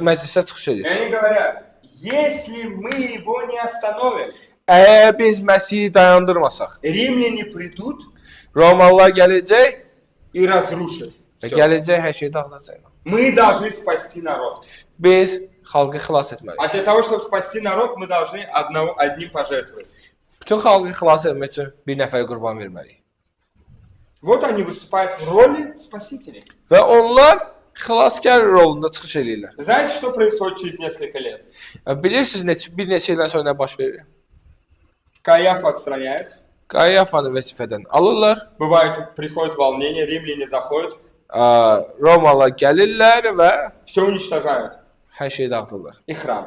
məclisə çıxış edir. И они говорят, если мы его не остановим, Əgər biz Məsihi dayandırmasaq, римляне придут Romalılar gələcək и разрушат. və Всё. gələcək hər şeyi dağıdacaq. Мы должны спасти народ. Biz xalqı xilas etməliyik. А для того, чтобы спасти народ, мы должны одним пожертвовать. Bütün xalqı xilas etmək üçün bir nəfər qurban verməliyik. Вот они выступают в роли спасителей. Və onlar xilaskar rolunda çıxış eləyirlər. Знаете, что происходит через несколько лет? Bilirsiniz, bir neçə ildən sonra nə baş verir? Каиафа отстраняет. Qayafanı vəzifədən alırlar, Бывает, приходит волнение, римляне заходят, Romalılar gəlirlər və все уничтожают. hər şeyi dağıdırlar. И храм.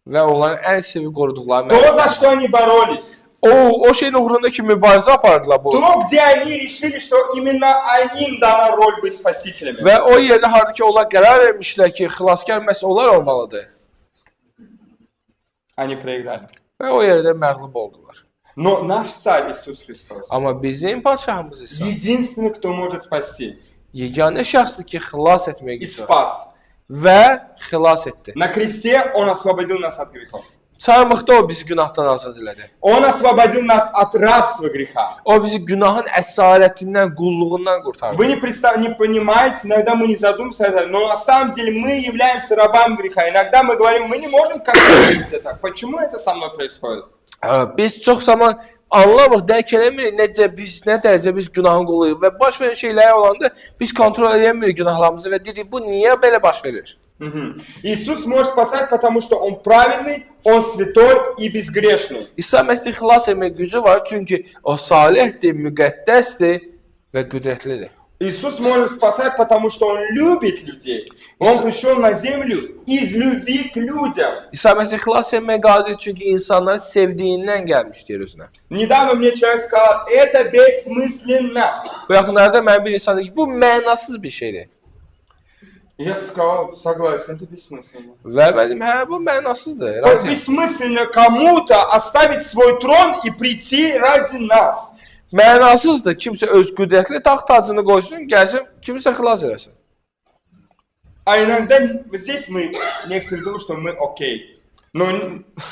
Və onların ən sevib qoruduqları То, за что они боролись, o şeyin uğrunda ki mübarizə apardılar bu. то, где они решили, что именно им дана роль быть спасителями. Və o yerdə harda ki onlar qərar vermişlər ki, xilaskar məhz onlar olmalıdır. Они проиграли. Və o yerdə məğlub oldular. Но наш царь Иисус Христос, Amma bizim padşahımız isə единственный, кто может спасти yeganə şəxsdir ki, xilas etmək и istəyir спас. və xilas etdi. На кресте Он освободил нас от грехов. Çarmıqda o bizi günahdan azad elədi. Он освободил нас от рабства греха. O bizi günahın əsarətindən, qulluğundan qurtardı. Вы не понимаете, иногда мы не задумываемся, но на самом деле мы являемся рабами греха. Иногда мы говорим, мы не можем контролировать это. Почему это со мной происходит? Biz çox zaman anlamırıq, dərk eləmirik nə dərəcə biz günahın quluyuq və baş verən şeylər olanda biz kontrol edemirik günahlarımızı və deyirik, bu niyə belə baş verir? Иисус может спасать, потому что Он праведный, Он святой и безгрешный. İsa Məsih xilas etmək gücü var, çünki o salihdir, müqəddəsdir və qüdrətlidir. Иисус может спасать, потому что Он любит людей. Он пришел на землю из любви к людям. İsa Məsih xilas etmək qadir, çünki insanları sevdiyindən gəlmişdir özünə. Недавно мне человек сказал, это бессмысленно. Bu yaxınlarda mən bir insan dedi ki, bu mənasız bir şeydir. Я сказал, согласен, это бессмысленно. Və mən dedim, hə, bu mənasızdır. То есть бессмысленно кому-то оставить свой трон и прийти ради нас. Mənasızdır. Kimsə öz qüdrətli taxt tacını qoysun, gəlsin, kimsə xilas eləsin. А иногда здесь мы, некоторые думают, что мы окей. Но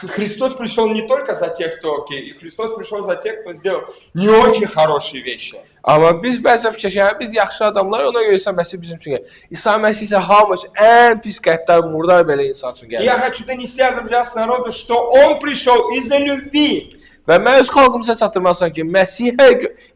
Христос пришел не только за тех, кто окей. И Христос пришел за тех, кто сделал не очень хорошие вещи. Amma biz bəzən fikirləşək, biz yaxşı adamlar, ona görə İsa Məsih bizim üçün gəlir. İsa Məsih isə hamı üçün ən pis qəddar, murdar belə insan üçün И gəlir. я хочу донести азербайджанскому народу, что Он пришел из-за любви. Və mən öz xalqımıza çatdırmalısam ki,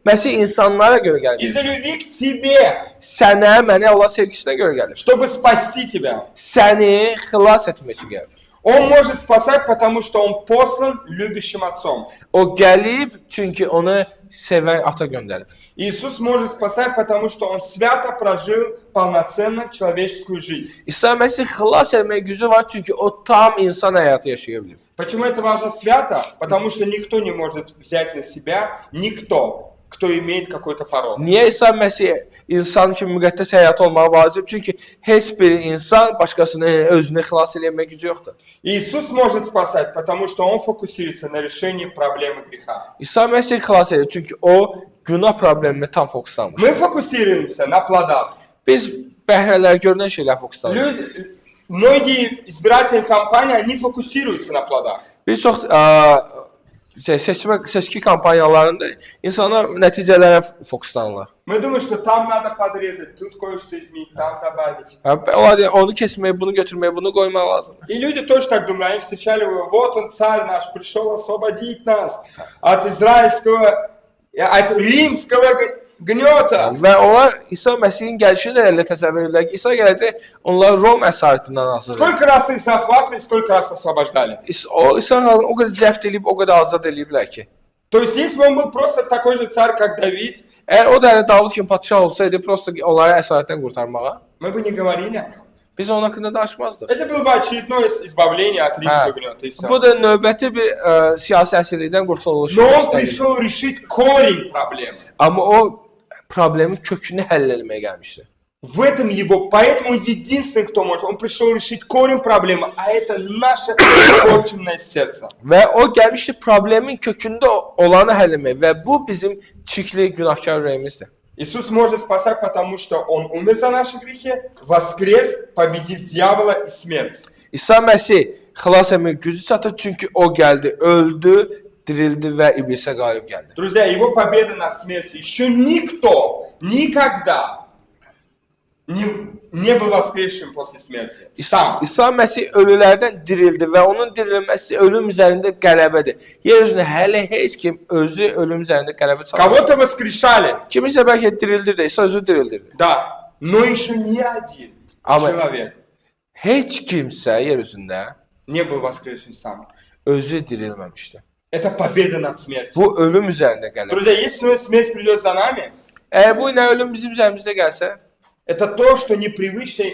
Məsih insanlara görə gəlir. Из-за любви к тебе. Sənə, mənə Allah sevgisinə görə gəlir. Чтобы спасти тебя. Səni xilas etmək üçün gəlir. Он может спасать, потому что Он послан любящим Отцом. O gəlib, çünki onu sevən ata göndərib. Иисус может спасать, потому что Он свято прожил полноценно человеческую жизнь. İsa Məsih xilas etmək gücü var, çünki o tam insan həyatı yaşaya bilib. Почему это важно свято? Потому что никто не может взять на себя, никто, кто имеет какой-то порог. Niyə İsa Məsih insan kimi müqəddəs həyat olmağı vacib? Çünki heç bir insan başqasını özünü xilas etmək gücü yoxdur. Иисус может спасать, потому что Он фокусируется на решении проблемы греха. İsa Məsih xilas edir, çünki o günah problemini tam fokuslanmış. Мы фокусируемся на плодах. Biz bəhrələr görünən şeylər fokuslanırıq. Многие избирательные кампании, они фокусируются на плодах. Bir çox seçki kampanyalarında insanlar nəticələrə fokuslanırlar. Мы думаем, что там надо подрезать, тут кое-что изменить, там добавить. Onlar deyir, onu kesmək, bunu götürmək, bunu qoymaq lazım. И люди тоже так думают, они встречали его, вот он, царь наш, пришел освободить нас от израильского, от римского gнёта. Və onlar İsa Məsihin gəlişini də elə təsəvvür edirlər ki, İsa gələcək, onlar Rom əsarətindən azad edəcək. Сколько раз их захватывали, сколько раз освобождали. İsa o qədər zəbt edib, o qədər azad ediblər ki. То есть, если он был просто такой же царь, как Давид, Əgər o da Davud kimi padşah olsaydı, prosta onları əsarətdən qurtarmağa, мы бы не говорили о нем. biz onun haqqında danışmazdıq. Это было бы очередное избавление от римского гнета, и всё. Bu da növbəti bir siyasi əsirlikdən qurtuluş. Но он пришел решить корень проблемы. Amma o problemin kökünü həll etməyə gəlmişdi. В этом его, поэтому единственный, кто может, он пришел решить корень проблемы, а это наше испорченное сердце. Və o gəlmişdi problemin kökündə olanı həll etməyə və bu bizim çirkli günahkar ürəyimizdir. Иисус может спасать, потому что Он умер за наши грехи, воскрес, победив дьявола и смерть. İsa Məsih xilas etmək gücü çatır, çünki o gəldi, öldü, dirildi və iblisə qalib gəldi. Друзья, Его победа над смертью еще никто никогда не был воскресшим после смерти. Сам. İsa Məsih ölülərdən dirildi və onun dirilməsi ölüm üzərində qələbədir. Yer üzündə hələ heç kim özü ölüm üzərində qələbə çalmır. Кого-то воскрешали, Kimisə bəlkə dirildirdi, İsa özü dirildirdi. да, но еще не один Amma человек heç kimsə yer üzündə не был воскрешен сам. özü dirilməmişdi. Это победа над смертью. Bu ölüm üzərində gəlir. Друзья, если смерть придет за нами, Əgər bu ilə ölüm bizim üzərimizdə gəlsə, это то, что непривычно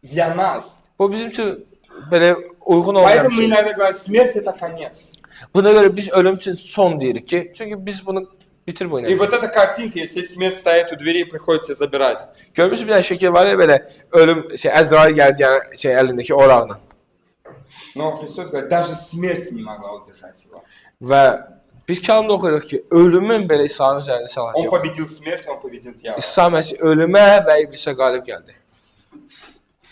для нас. bu bizim üçün belə uyğun olmayan bir Поэтому мы şey. иногда говорим, смерть это конец. Buna görə biz ölüm üçün son deyirik ki, çünki biz bunu bitir bu И ilə. вот эта картинка, если смерть стоит у двери, приходится забирать. Görmüsünüz bir dənə şəkil var ya belə ölüm Əzrail gəldi yəni əlindəki oraqla. Но Христос говорит, даже смерть не могла удержать его. Və biz kəlamda oxuyuruq ki, ölümün belə İsa'nın üzərində səlahiyyəti Он yox. победил смерть, он победил дьявола. İsa Məsih ölümə və iblisə qalib gəldi.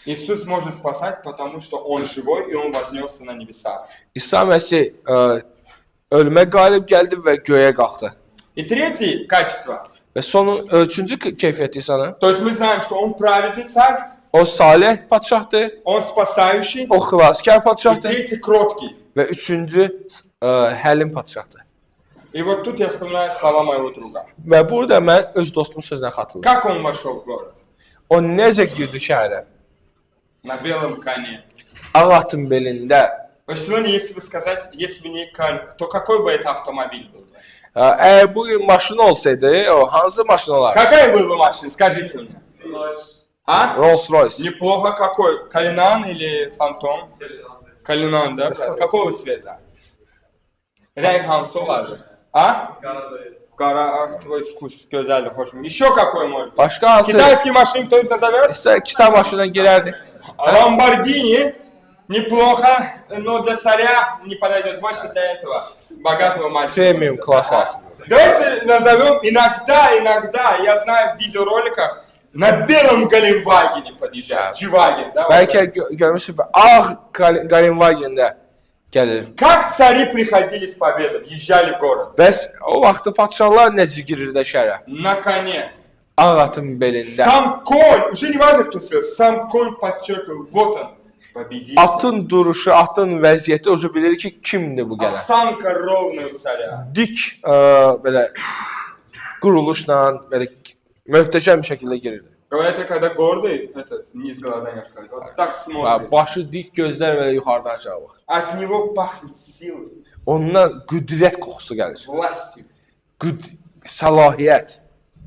Иисус может спасать, потому что Он живой и Он вознесся на небеса. İsa Məsih ölümə qalib gəldi və göyə qalxdı. И третье качество. Və sonun üçüncü keyfiyyəti İsa'nın, То есть мы знаем, что Он праведный царь, o salih padşahdır, Он спасающий. o xilaskar И padşahdır третий кроткий. və üçüncü həlim padşahdır. И вот тут я вспоминаю слова моего друга. Və burada mən öz dostumun sözünə xatırlayıram. Как он вошел в город? O necə girdi şəhərə? На белом коне. Ağ atın belində. Вот сегодня, если бы сказать, если бы не конь, то какой бы это автомобиль был? Əgər bugün maşın olsaydı, o hansı maşın olardı? Какая была бы машина? Скажите мне. А? Rolls-Royce. Неплохо какой? Калинан или Фантом? Калинан, да? Какого цвета? Renk hansı olardı? А? Кара, твой вкус, güzel, hoşuma. Еще какой может? Başqa hansı? Китайский машин кто-нибудь назовет? İşte kitab maşınına girərdik. Lamborghini неплохо, но для царя не подойдет, больше для этого богатого мальчика. Premium класс alsın. Давайте назовем иногда, я знаю в видеороликах, на белом Галенвагене подъезжает, G-Wagen, да? Bəlkə görmüşsünüz, ağ Galenwagen-də gəlir. Как цари приходили с победой, въезжали в город? Bəs o vaxtı padşahlar necə girirdi şəhərə? На коне. Ağ atın belində. Сам конь, уже не важно, кто съел, сам конь подчеркивал, вот он, победитель. Atın duruşu, atın vəziyyəti o bilir ki, kimdir bu gələn. Осанка ровная у царя. Dik belə quruluşla, belə möhtəşəm bir şəkildə girirdi. Говорят, когда гордый, это не с глазами сказать, вот так смотрит. Başı dik, gözlər belə yuxarıdan aşağı baxır. От него пахнет силой, Ondan qüdrət qoxusu gəlir. властью. Səlahiyyət.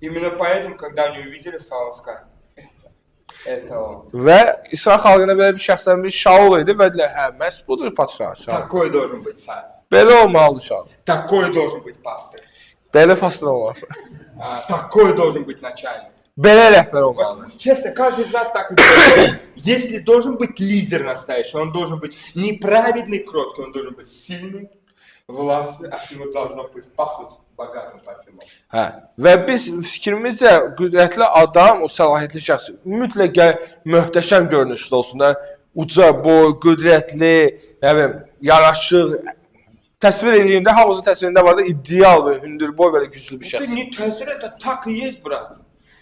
Именно поэтому, когда они увидели Саула, сказали, это он. Və İsrail xalqına belə bir şəxsən bir Şaul idi və dedilər, hə, məhz budur padşah. Şaul. Такой должен быть царь. Belə olmalıdır Şaul. Такой должен быть пастырь. Belə fasıl olmalı. Такой должен быть начальник. Belə rəhbər olmalıdır. Вот, честно, каждый из нас так и делает. Если должен быть лидер настоящий, он должен быть не праведный, кроткий, он должен быть сильный, властный, от него должно быть пахнуть богатым парфюмом. Hə. Və biz fikrimizcə qüdrətli adam, o səlahiyyətli şəxs mütləq möhtəşəm görünüşdə olsun da, uca boy, qüdrətli, nə bilim, yaraşıq. Təsvir edildiyində hamımızın təsvirində var da ideal bir hündürboy belə güclü bir Это şəxs. не тезер, это так и есть, брат.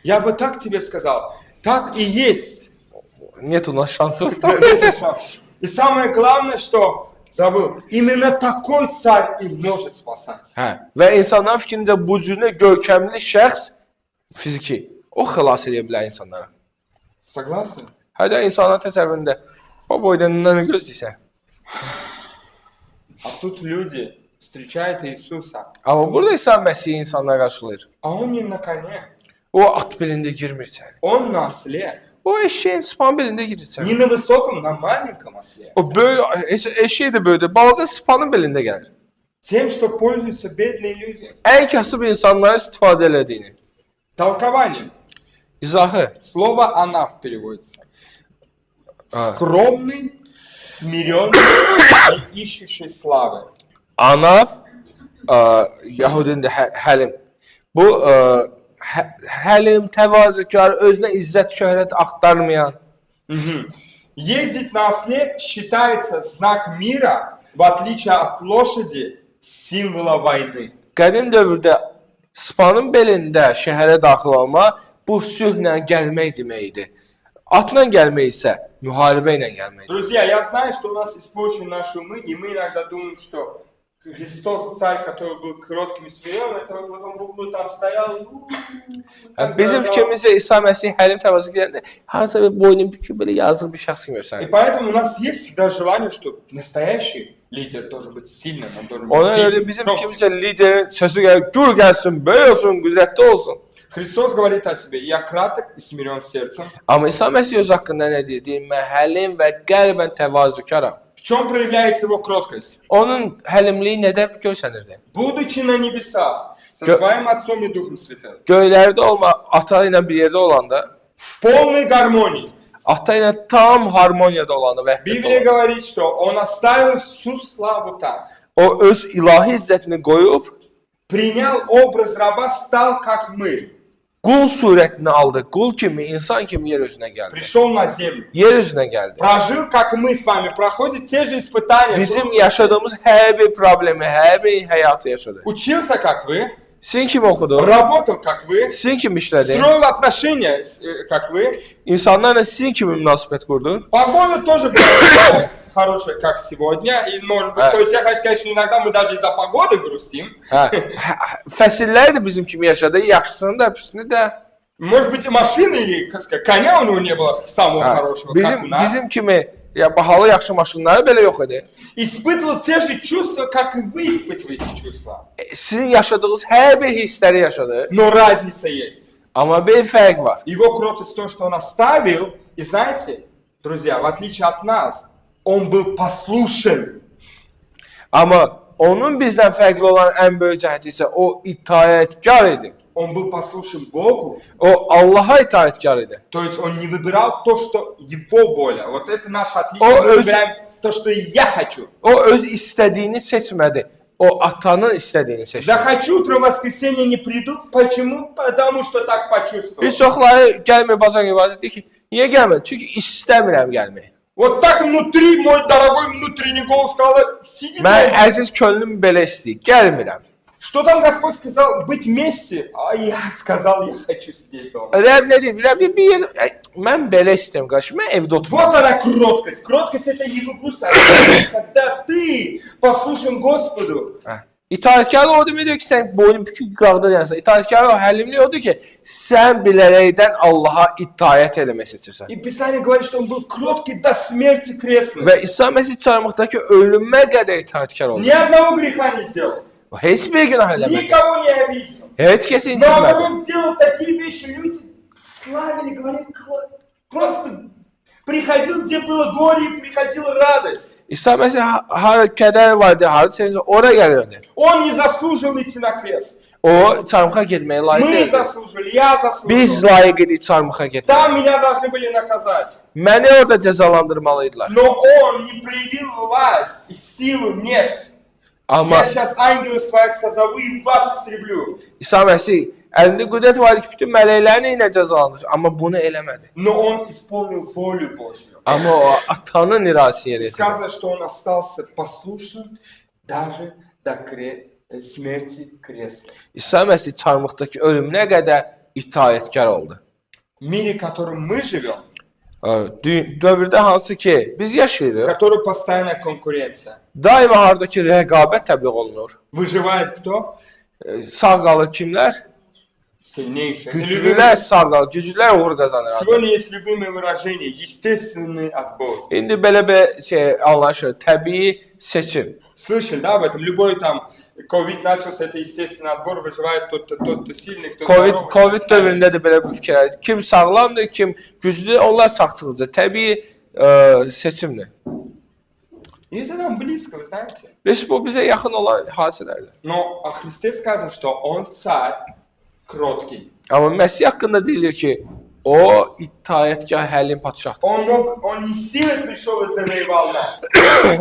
Я бы так тебе сказал. Так и есть. Нет у нас шансов. Это шанс. И самое главное, что забыл, именно такой царь и может спасать. Hə. Və insanların fikrində bu cür görkəmli şəxs fiziki o xilas edə bilər insanlara. Согласны? Hətta insanların təsəvvüründə o boydan nə gözləyirsən? А тут люди встречают Иисуса, Amma burada İsa Məsih insanlara qarşılayır. а он не на коне, O at belində girmir səni. он на осле. O eşeğin span belində girir səni. Не на высоком, на маленьком осле. O böyük eşeği də böyüdür. Balaca spanın belində gəlir. Тем, что пользуются бедные люди. Ən kasıb insanların istifadə elədiyini. Толкование. İzahı. Слово «анаф» переводится. Скромный, смиренный и ищущий славы. Anav, Yahudində həlim. Bu həlim, təvazökar, özünə izzət, şöhrət axtarmayan. Ездить на осле считается знак мира, в отличие от лошади, символа войны. Qədim dövrdə spanın belində şəhərə daxil olma bu sülhlə gəlmək deməkdir. Atla gəlmək isə müharibə ilə gəlməkdir. Друзья, я знаю, что у нас испорчены наши умы, и мы иногда думаем, что Христос, царь, который был кротким и смиренным, это вот он в углу там стоял. Bizim fikrimizcə İsa Məsih həlim təvazö edəndə harasa bir boynun büküb belə yazıq bir şəxs kimi И göstərir. поэтому у нас есть всегда желание, что настоящий лидер должен быть сильным, он должен Ona быть görə сильным. bizim fikrimizcə liderin səsi gəlir, gür gəlsin, böyük olsun, qüdrətli olsun. Христос говорит о себе: я краток и смирен сердцем. Amma İsa Məsih öz haqqında nə deyir? Deyir, mən həlim və qəlbən təvazökaram. В чем проявляется его кроткость? Onun həlimliyi nədə görsənirdi? Будучи на небесах, со Gö- своим Отцом и Духом Святым, Göylərdə olma, ata ilə bir yerdə olanda, в полной гармонии. ata ilə tam harmoniyada olanda vəhdətdə Библия olanda. говорит, что он оставил всю славу там, O öz ilahi izzətini qoyub, принял образ раба, стал как мы, qul surətini aldı. Qul kimi, insan kimi yer üzünə gəldi. пришел на землю, Yer üzünə gəldi. прожил, как мы с вами, проходит те же испытания, Bizim трудности, yaşadığımız hər bir problemi, hər bir həyatı yaşadı. учился, как вы, Sizin kimi oxudu, работал, как вы, sizin kimi işlədi, строил отношения, как вы. insanlarla sizin kimi münasibət qurdu. Погода тоже была хорошая, как сегодня. И, может быть, то есть я хочу сказать, что иногда мы даже из-за погоды грустим. Hə, fəsillər də bizim kimi yaşadı, yaxşısını da, pisini də. Может быть, и машины или, как сказать, коня у него не было самого Hə, хорошего, как у нас. bizim kimi ya bahalı yaxşı maşınları belə yox idi. Испытывал те же чувства, как и вы испытываете чувства. Sizin yaşadığınız hər bir hissləri yaşadı. Но разница есть. Amma bir fərq var. Его кротость в том, что он оставил. И знаете, друзья, в отличие от нас, он был послушен. Amma onun bizdən fərqli olan ən böyük cəhəti isə o itaətkar idi. Он был послушен Богу. O Allaha itaətkar idi. То есть он не выбирал то, что его воля. Вот это наше отличие. О, Мы выбираем то, что я хочу. O öz istədiyini seçmədi. O atanın istədiyini seçdi. Захочу, утром в воскресенье не приду. Почему? Потому что так почувствовал. Bir çoxları gəlmir bazar ibadət deyir ki, niyə gəlmir? Çünki istəmirəm gəlməyi. Вот так внутри, мой дорогой внутренний голос сказал, сиди Mən дома. əziz könlüm belə istəyir, gəlmirəm. Что там Господь сказал? Быть вместе? А я сказал, я хочу сидеть дома. Rəbb nə deyir? Rəbb deyir, bir yer, mən belə istəyirəm qarşı, mən evdə oturum. Вот она кроткость. Кроткость это не выпускать. Когда ты послушен Господу, İtaətkarlıq o deməkdir ki, sən boynun bükük qaldı deyəsən. İtaətkarlıq o həlimlik odur ki, sən bilərəkdən Allaha itaət eləmək seçirsən. и Писание говорит, что он был кроткий до смерти крестной. Və İsa Məsih çarmıqdakı ölümə qədər itaətkar oldu. Ни одного греха не сделал. O heç bir günah eləmədi. Никого не обидел. Heç kəsi Но incitmədi. он делал такие вещи, люди славили, говорят, просто приходил, где было горе, и приходила радость. İsa Məsih har kədər vardı, har sevinci, ora gəlirdi. Он не заслужил идти на крест. O çarmıxa getməyə layiq Мы deyildi. заслужили, я Biz заслужил. layiq idik çarmıxa getməyə. Там меня должны были наказать. Məni orada cəzalandırmalıydılar. Но он не проявил власть и силу, нет. Amma Я сейчас ангелов своих созову и вас истреблю. İsa Məsih əlində qüdrət var idi ki, bütün mələkləri ilə cəzalandırsın. Amma bunu eləmədi. Но он исполнил волю Божью. Amma o atanın iradəsini yerinə yetirdi. Сказано, что он остался послушным даже до смерти крестной. İsa Məsih çarmıqdakı ölümünə qədər itaətkar oldu. В мире, в котором мы живем, Dövrdə hansı ki biz в yaşayırıq, котором постоянная конкуренция, daima hardakı rəqabət təbliğ olunur. выживает кто? Sağ qalır kimlər? Сильнейший. Это Güclülər sağ qalır, güclülər uğur qazanır. Сегодня есть любимое выражение – естественный отбор. İndi belə şey anlaşılır, təbii seçim. Слышали, да, об этом? Любой там ковид начался, это естественный отбор, выживает тот-то сильный, кто здоровый. Covid dövründə də belə bir fikir var. Kim sağlamdır, kim güclüdür, onlar sağçılıqdır. Təbii seçimdir. И это нам близко, вы знаете. Biz bu bizə yaxın olan hadisələrdir. Но о Христе сказано, что Он царь кроткий. Amma Məsih haqqında deyilir ki, o itaətkar həlim padşahdır. Он не sилой пришел и завоевал нас.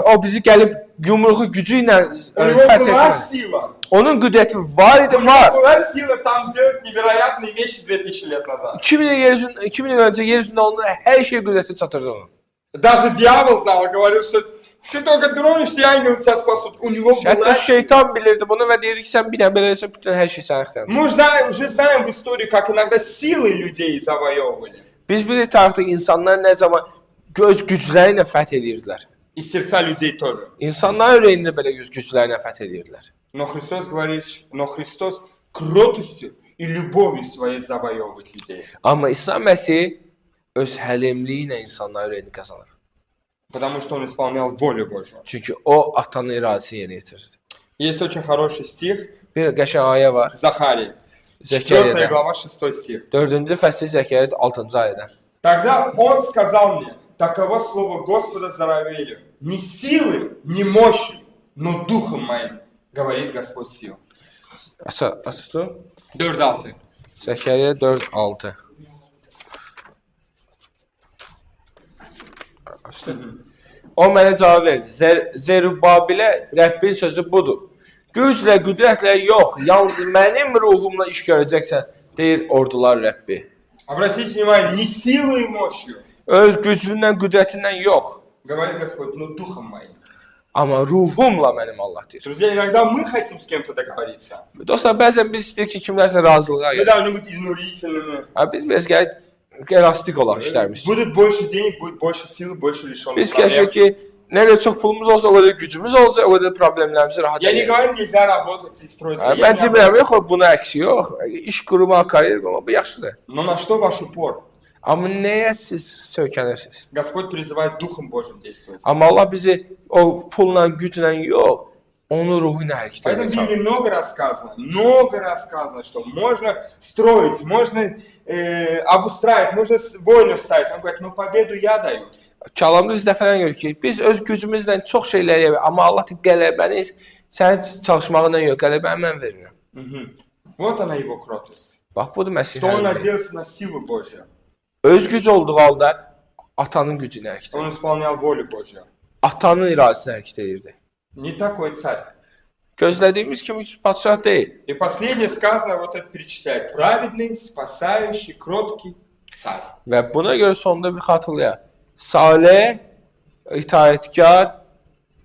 O bizi gəlib yumruğu gücü ilə У него fəth была etmədi. сила. Onun qüdrəti var idi, У него var. была сила там сделать невероятные вещи 2000 лет назад. 2000 il öncə yer üzündə onun hər şey qüdrəti çatırdı onun. Даже дьявол знал, говорил, что ты только тронешься, и ангелы тебя спасут. У него Hətta была сила. şeytan bilirdi bunu və deyirdi ki, sən bir dənə belə eləsən, bütün hər şey sənə ixtiyardır. Мы уже знаем в истории, как иногда силы людей завоевывали. Biz bilirik artıq insanlar nə zaman göz gücləri ilə fəth edirdilər. И сердца людей тоже. İnsanlar ürəyində belə güclərlə fəth edirdilər. Но Христос кротостью и любовью своей завоевывает людей. Amma İsa Məsih öz həlimliyi ilə insanların ürəyini qazanır. Потому что он исполнял волю Божью. Çünki o atanın iradəsini yerinə yetirirdi. Есть очень хороший стих Bir qəşəng ayə var. Захарии. 4 Зекерия, глава, 6 стих. 4-cü fəsil Zəkəriyyə 6-cı ayədə. Тогда он сказал мне, таково слово Господа Заравелю, не силой, не мощью, но духом моим, говорит Господь сил. Açdı. 4-6. Zəkəriyyə 4-6. Açdı. O mənə cavab verdi. Zərubabilə Rəbbin sözü budur. Güclə, qüdrətlə yox, yalnız mənim ruhumla iş görəcəksən, deyir ordular Rəbbi. Обратите внимание, не силой и мощью, Öz gücündən, qüdrətindən yox, говорит Господь, но духом моим. amma ruhumla mənim Allah deyir. Друзья, иногда мы хотим с кем-то договориться. Dostlar, bəzən biz istəyirik ki, kimlərsə razılığa Мы gəlir. должны быть изнурительными. Biz biraz gəlib elastik olaq işlərimiz. Будет больше денег, будет больше сил, больше решенных Biz проблем. keşke ki, nə qədər çox pulumuz olsa, o qədər gücümüz olacaq, o qədər problemlərimizi rahat Я не edəcək. говорю, nельзя работать и строить Mən карьеру. demirəm, yox, buna əksi yox. İş qurmaq, kariyer qurmaq, bu yaxşıdır. Но на что ваш упор? Amma nəyə siz söykənirsiniz? Господь призывает Духом Божьим действовать. Amma Allah bizi o pulla, güclə yox, onun ruhu ilə hərəkət Поэтому в edir. Библии много рассказано, что можно строить, можно обустраивать, можно войны вставить. Он говорит, ну победу я даю. Kəlamda biz dəfələrlə görürük ki, biz öz gücümüzlə çox şeylər edirik, amma Allah deyir, qələbəni sənin çalışmağından yox, qələbəni mən verirəm. Мгм. Вот она его кротость. Bax, budur Məsih Что он həlli. надеялся на силу Божью. Öz güc olduğu halda atanın gücü ilə hərəkət edir. Он исполнял волю Божью. Atanın iradəsinə hərəkət edirdi. Не такой царь. Gözlədiyimiz kimi padşah deyil. И последнее сказано, вот это перечисляет. Праведный, спасающий, кроткий царь. Və buna görə sonda bir xatırlayaq. Salih, itaətkar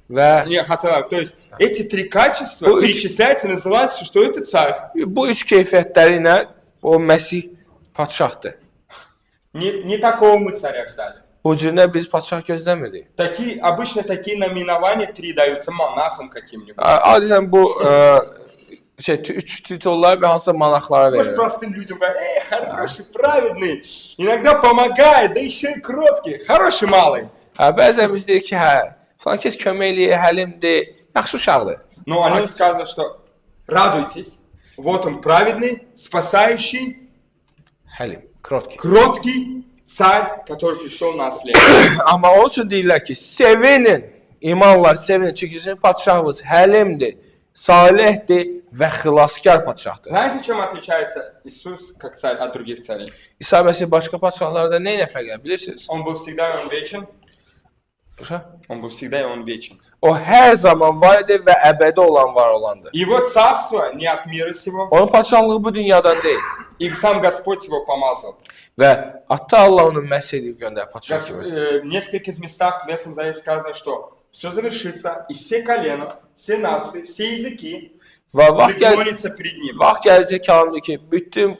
və Не, то есть эти три качества Ну, перечисляются, называется, что это царь. bu üç keyfiyyətləri ilə o Məsih padşahdır. Не такого мы царя ждали. Bu cürlə biz padşah gözləmirdik. Обычно такие наименования три даются монахам каким-нибудь. Adətən bu üç titullar bir hansısa monarxlara Может, verilir. простым людям говорят, хороший, праведный, иногда помогает, да еще и кроткий, хороший малый. Bəzən biz deyik ki, falan kəs kömək eləyir, həlimdir, yaxşı uşaqdır. Но о нем сказано, что радуйтесь, вот он праведный, спасающий, Həlim, krotki. кроткий царь, который пришел на наследие. Amma onun üçün deyirlər ki, sevinin, imanlar sevinin, çünki sizin padşahınız həlimdir, salihdir və xilaskar padşahdır. Знаете, чем отличается Иисус как царь от других царей? İsa Məsih başqa padşahlardan nə ilə fərqlənir, bilirsiniz? Он был всегда и он вечен. Uşaq? Он был всегда и он вечен. O hər zaman var idi və əbədi olan var olandır. Его царство не от мира сего, Onun padşahlığı bu dünyadan deyil. и сам Господь его помазал. Və Ata Allah onun Məsih edib göndər padşah kimi. В нескольких местах в Ветхом Завете сказано, что все завершится, и все колена, все нации, все языки Və преклонятся перед ним. vaxt gələcək kəlamdır ki, bütün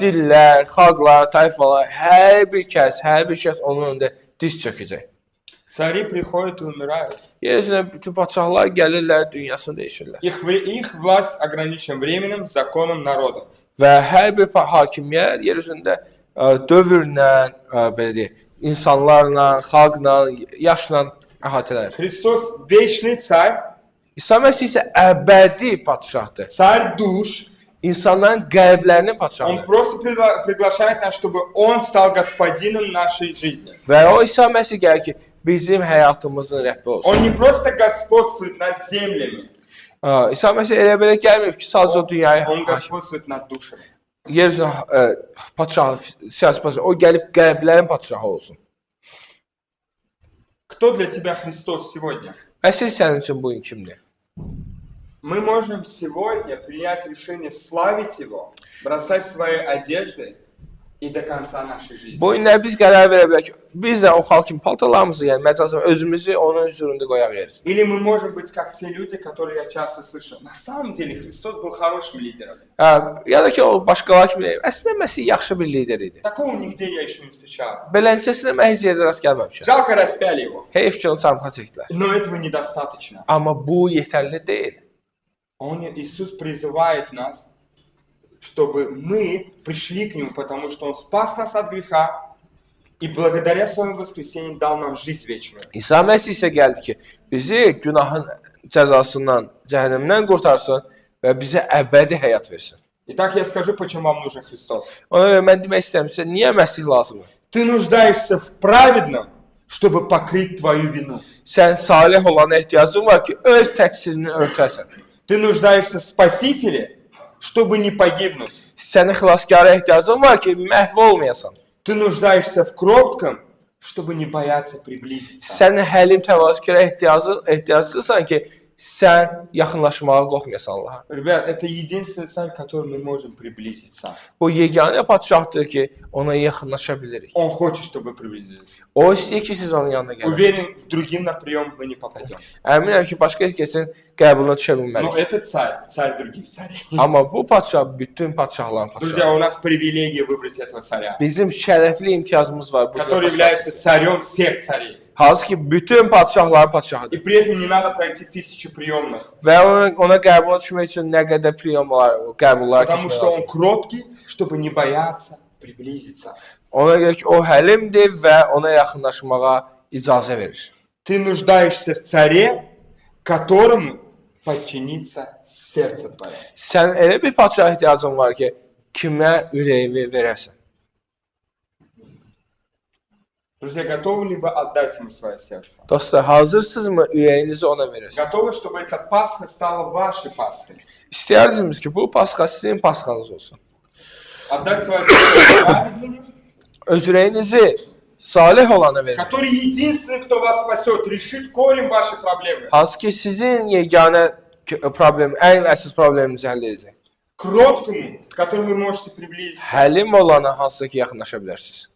dillər, xalqlar, tayfalar, hər bir kəs onun önündə diz çökəcək. Цари приходят и умирают. Yer üzrə bütün padşahlar gəlirlər, dünyasını dəyişirlər. Их власть ограничена временем, законом, народом. Və hər bir hakimiyyət yer üzündə dövrlə, belə deyək, insanlarla, xalqla, yaşla əhatələnir. Христос вечный царь, İsa Məsih isə əbədi padşahdır. царь душ. İnsanların qəlblərinin Он padşahıdır. просто приглашает нас, чтобы Он стал господином нашей жизни. Və o İsa Məsih gəlir ki, bizim həyatımızın rəhbəri olsun. Он не просто господствует над землями, İsa Məsih elə belə gəlməyib ki, sadəcə o dünyayı Он господствует над dушами. yer üzrə padşahı, siyasi padşahı, o gəlib qəlblərin padşahı olsun. Кто для тебя Христос сегодня? Məsih sənin üçün bu gün kimdir? Мы можем сегодня принять решение славить Его, бросать свои одежды и до конца нашей жизни. Bu günlər biz qərar verə bilərik ki, biz də o xalq kimi paltarlarımızı, yəni məcazən özümüzü onun hüzurunda qoyaq yeriz. Или мы можем быть как те люди, которые я часто слышу. На самом деле Христос был хорошим лидером. Ya da ki, o başqalar kimi deyil. Əslində Məsih yaxşı bir lider idi. Такого нигде я еще не встречал. Beləncəsinə mən heç yerdə rast gəlməmişəm. Жалко, распяли его. Heyf ki, onu çarmıxa çəkdilər. Но этого недостаточно. Amma bu yetərli deyil. Иисус призывает нас, чтобы мы пришли к Нему, потому что Он спас нас от греха и благодаря Своему воскресению дал нам жизнь вечную. İsa Məsih isə gəldi ki, bizi günahın cəzasından, cəhənnəmdən qurtarsın və bizə əbədi həyat versin. Итак, я скажу, почему вам нужен Христос. Ona görə mən demək istəyirəm sizə, niyə Məsih lazımdır? Ты нуждаешься в праведном, чтобы покрыть твою вину. Sən salih olana ehtiyacın var ki, öz təqsirini örtəsən. Ты нуждаешься в Спасителе, чтобы не погибнуть. Sənin xilaskara ehtiyacın var ki, məhv olmayasan. Ты нуждаешься в кротком, чтобы не бояться приблизиться. Sən həlim təvazökara ehtiyaclısan ki, sən yaxınlaşmağa qorxmayasan Allaha. Ребят, это единственный царь, к которому мы можем приблизиться. Bu yeganə padşahdır ki, ona yaxınlaşa bilirik. Он хочет, чтобы вы приблизились. O istəyir ki, siz onun yanına gələsiniz. Уверен, другим на прием мы не попадем. Əminəm ki, başqa heç kəsin qəbuluna düşə Но bilmərik. этот царь других царей. Amma bu padşah bütün padşahların Друзья, padşahı. у нас привилегия выбрать этого царя, Bizim şərəfli imtiyazımız var bu cür который padşah. является царем всех царей. Hansı ki, bütün padşahların padşahıdır. И при этом не надо пройти 1000 приемных, Və ona qəbula düşmək üçün nə qədər priyomlar, qəbullar потому keçmək что он lazım. кроткий, чтобы не бояться приблизиться. Ona görə ki, o həlimdir və ona yaxınlaşmağa icazə verir. Ты нуждаешься в царе, которому подчинится сердце твое. Sən elə bir padşaha ehtiyacın var ki, kimə ürəyini verəsən. Друзья, готовы ли вы отдать ему свое сердце? Dostlar, hazırsınızmı ürəyinizi ona verəsən? Готовы, чтобы эта Пасха стала вашей Пасхой? İstəyirsiniz ki, bu Pasxa sizin Pasxanız olsun. Отдать свое сердце праведному, Öz ürəyinizi salih olana verin. который единственный, кто вас спасет, решит корень вашей проблемы. Hansı ki, sizin yeganə problem, ən əsas probleminizi həll edəcək. Кроткому, к которому вы можете приблизиться, Həlim olana hansı ki, yaxınlaşa bilərsiniz.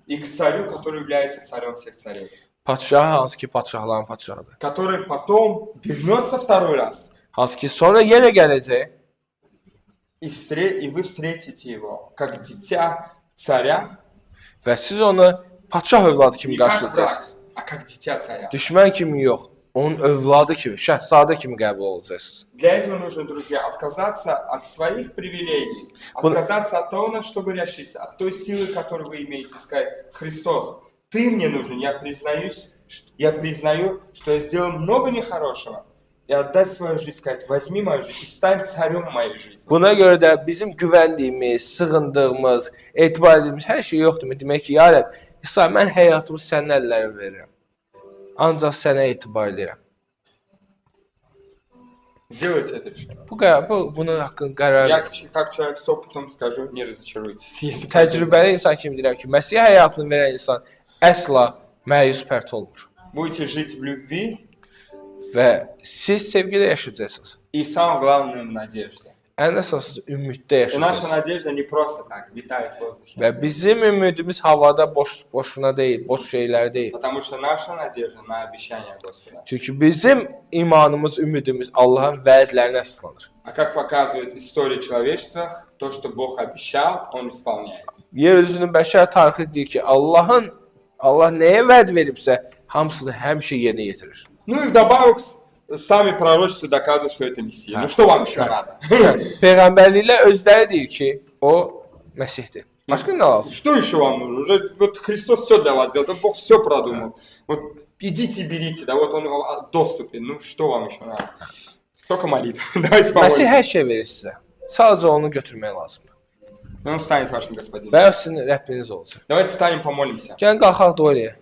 и к царю, который является царем всех царей, Padşah hansı ki, padşahların padşahıdır. который потом вернется второй раз, Hansı ki, sonra yenə gələcək и вы встретите его как дитя царя, və siz onu padşah övladı kimi не как qarşılayacaqsınız. враг, а как дитя царя. Düşmən kimi yox, onun övladı kimi, şəhzadə kimi qəbul olacaqsınız. Для этого нужно, друзья, отказаться от своих привилегий, отказаться от того, на что вы решите, от той силы, которую вы имеете, сказать: Христос, Ты мне нужен, я признаю, что я сделал много нехорошего, и отдать свою жизнь, сказать: возьми мою жизнь и стань царем моей жизни. Buna görə də bizim güvəndiyimiz, sığındığımız, etibar etdiyimiz hər şey yoxdur. Demək ki, ya Rəbb, İsa, mən həyatımı sənin əllərinə verirəm. Ancaq sənə etibar edirəm. Сделайте это решение. Bunun haqqında qərar Я verin. как человек с опытом скажу, не разочаруйтесь. Если Təcrübəli insan kimi deyirəm ki, Məsih həyatını verən insan əsla məyus pərt olmur. будете жить в любви Və siz sevgidə yaşayacaqsınız. и, самое главное, в надежде. Ən əsası ümiddə И наша yaşayacaqsınız. надежда не просто так витает в воздухе. Və bizim ümidimiz havada boşuna deyil, boş şeylər deyil. Потому что наша надежда на обещание Господа. Çünki bizim imanımız, ümidimiz Allahın vədlərinə əsaslanır. А как показывает история человечества, то, что Бог обещал, Он исполняет. Yer üzünün bəşər tarixi deyir ki, Allah nəyə vəd veribsə, hamısını həmişə yerinə yetirir. Ну и вдобавок сами пророчества доказывают, что это Мессия. Ну что вам еще надо? Peyğəmbərliklə özləri deyir ki, o Məsihdir. Başqa nə lazım? Что еще вам нужно? Уже вот Христос все для вас сделал, да Бог все продумал. Вот идите и берите, да вот Он в доступе. Ну что вам еще надо? Только молитва. Давайте Məsih помолимся. hər şey verir sizə. Sadəcə onu götürmək lazımdır. И Он станет вашим Господином. Və o sizin Rəbbiniz olacaq. Давайте встанем, помолимся. Gəlin qalxaq dua eləyək.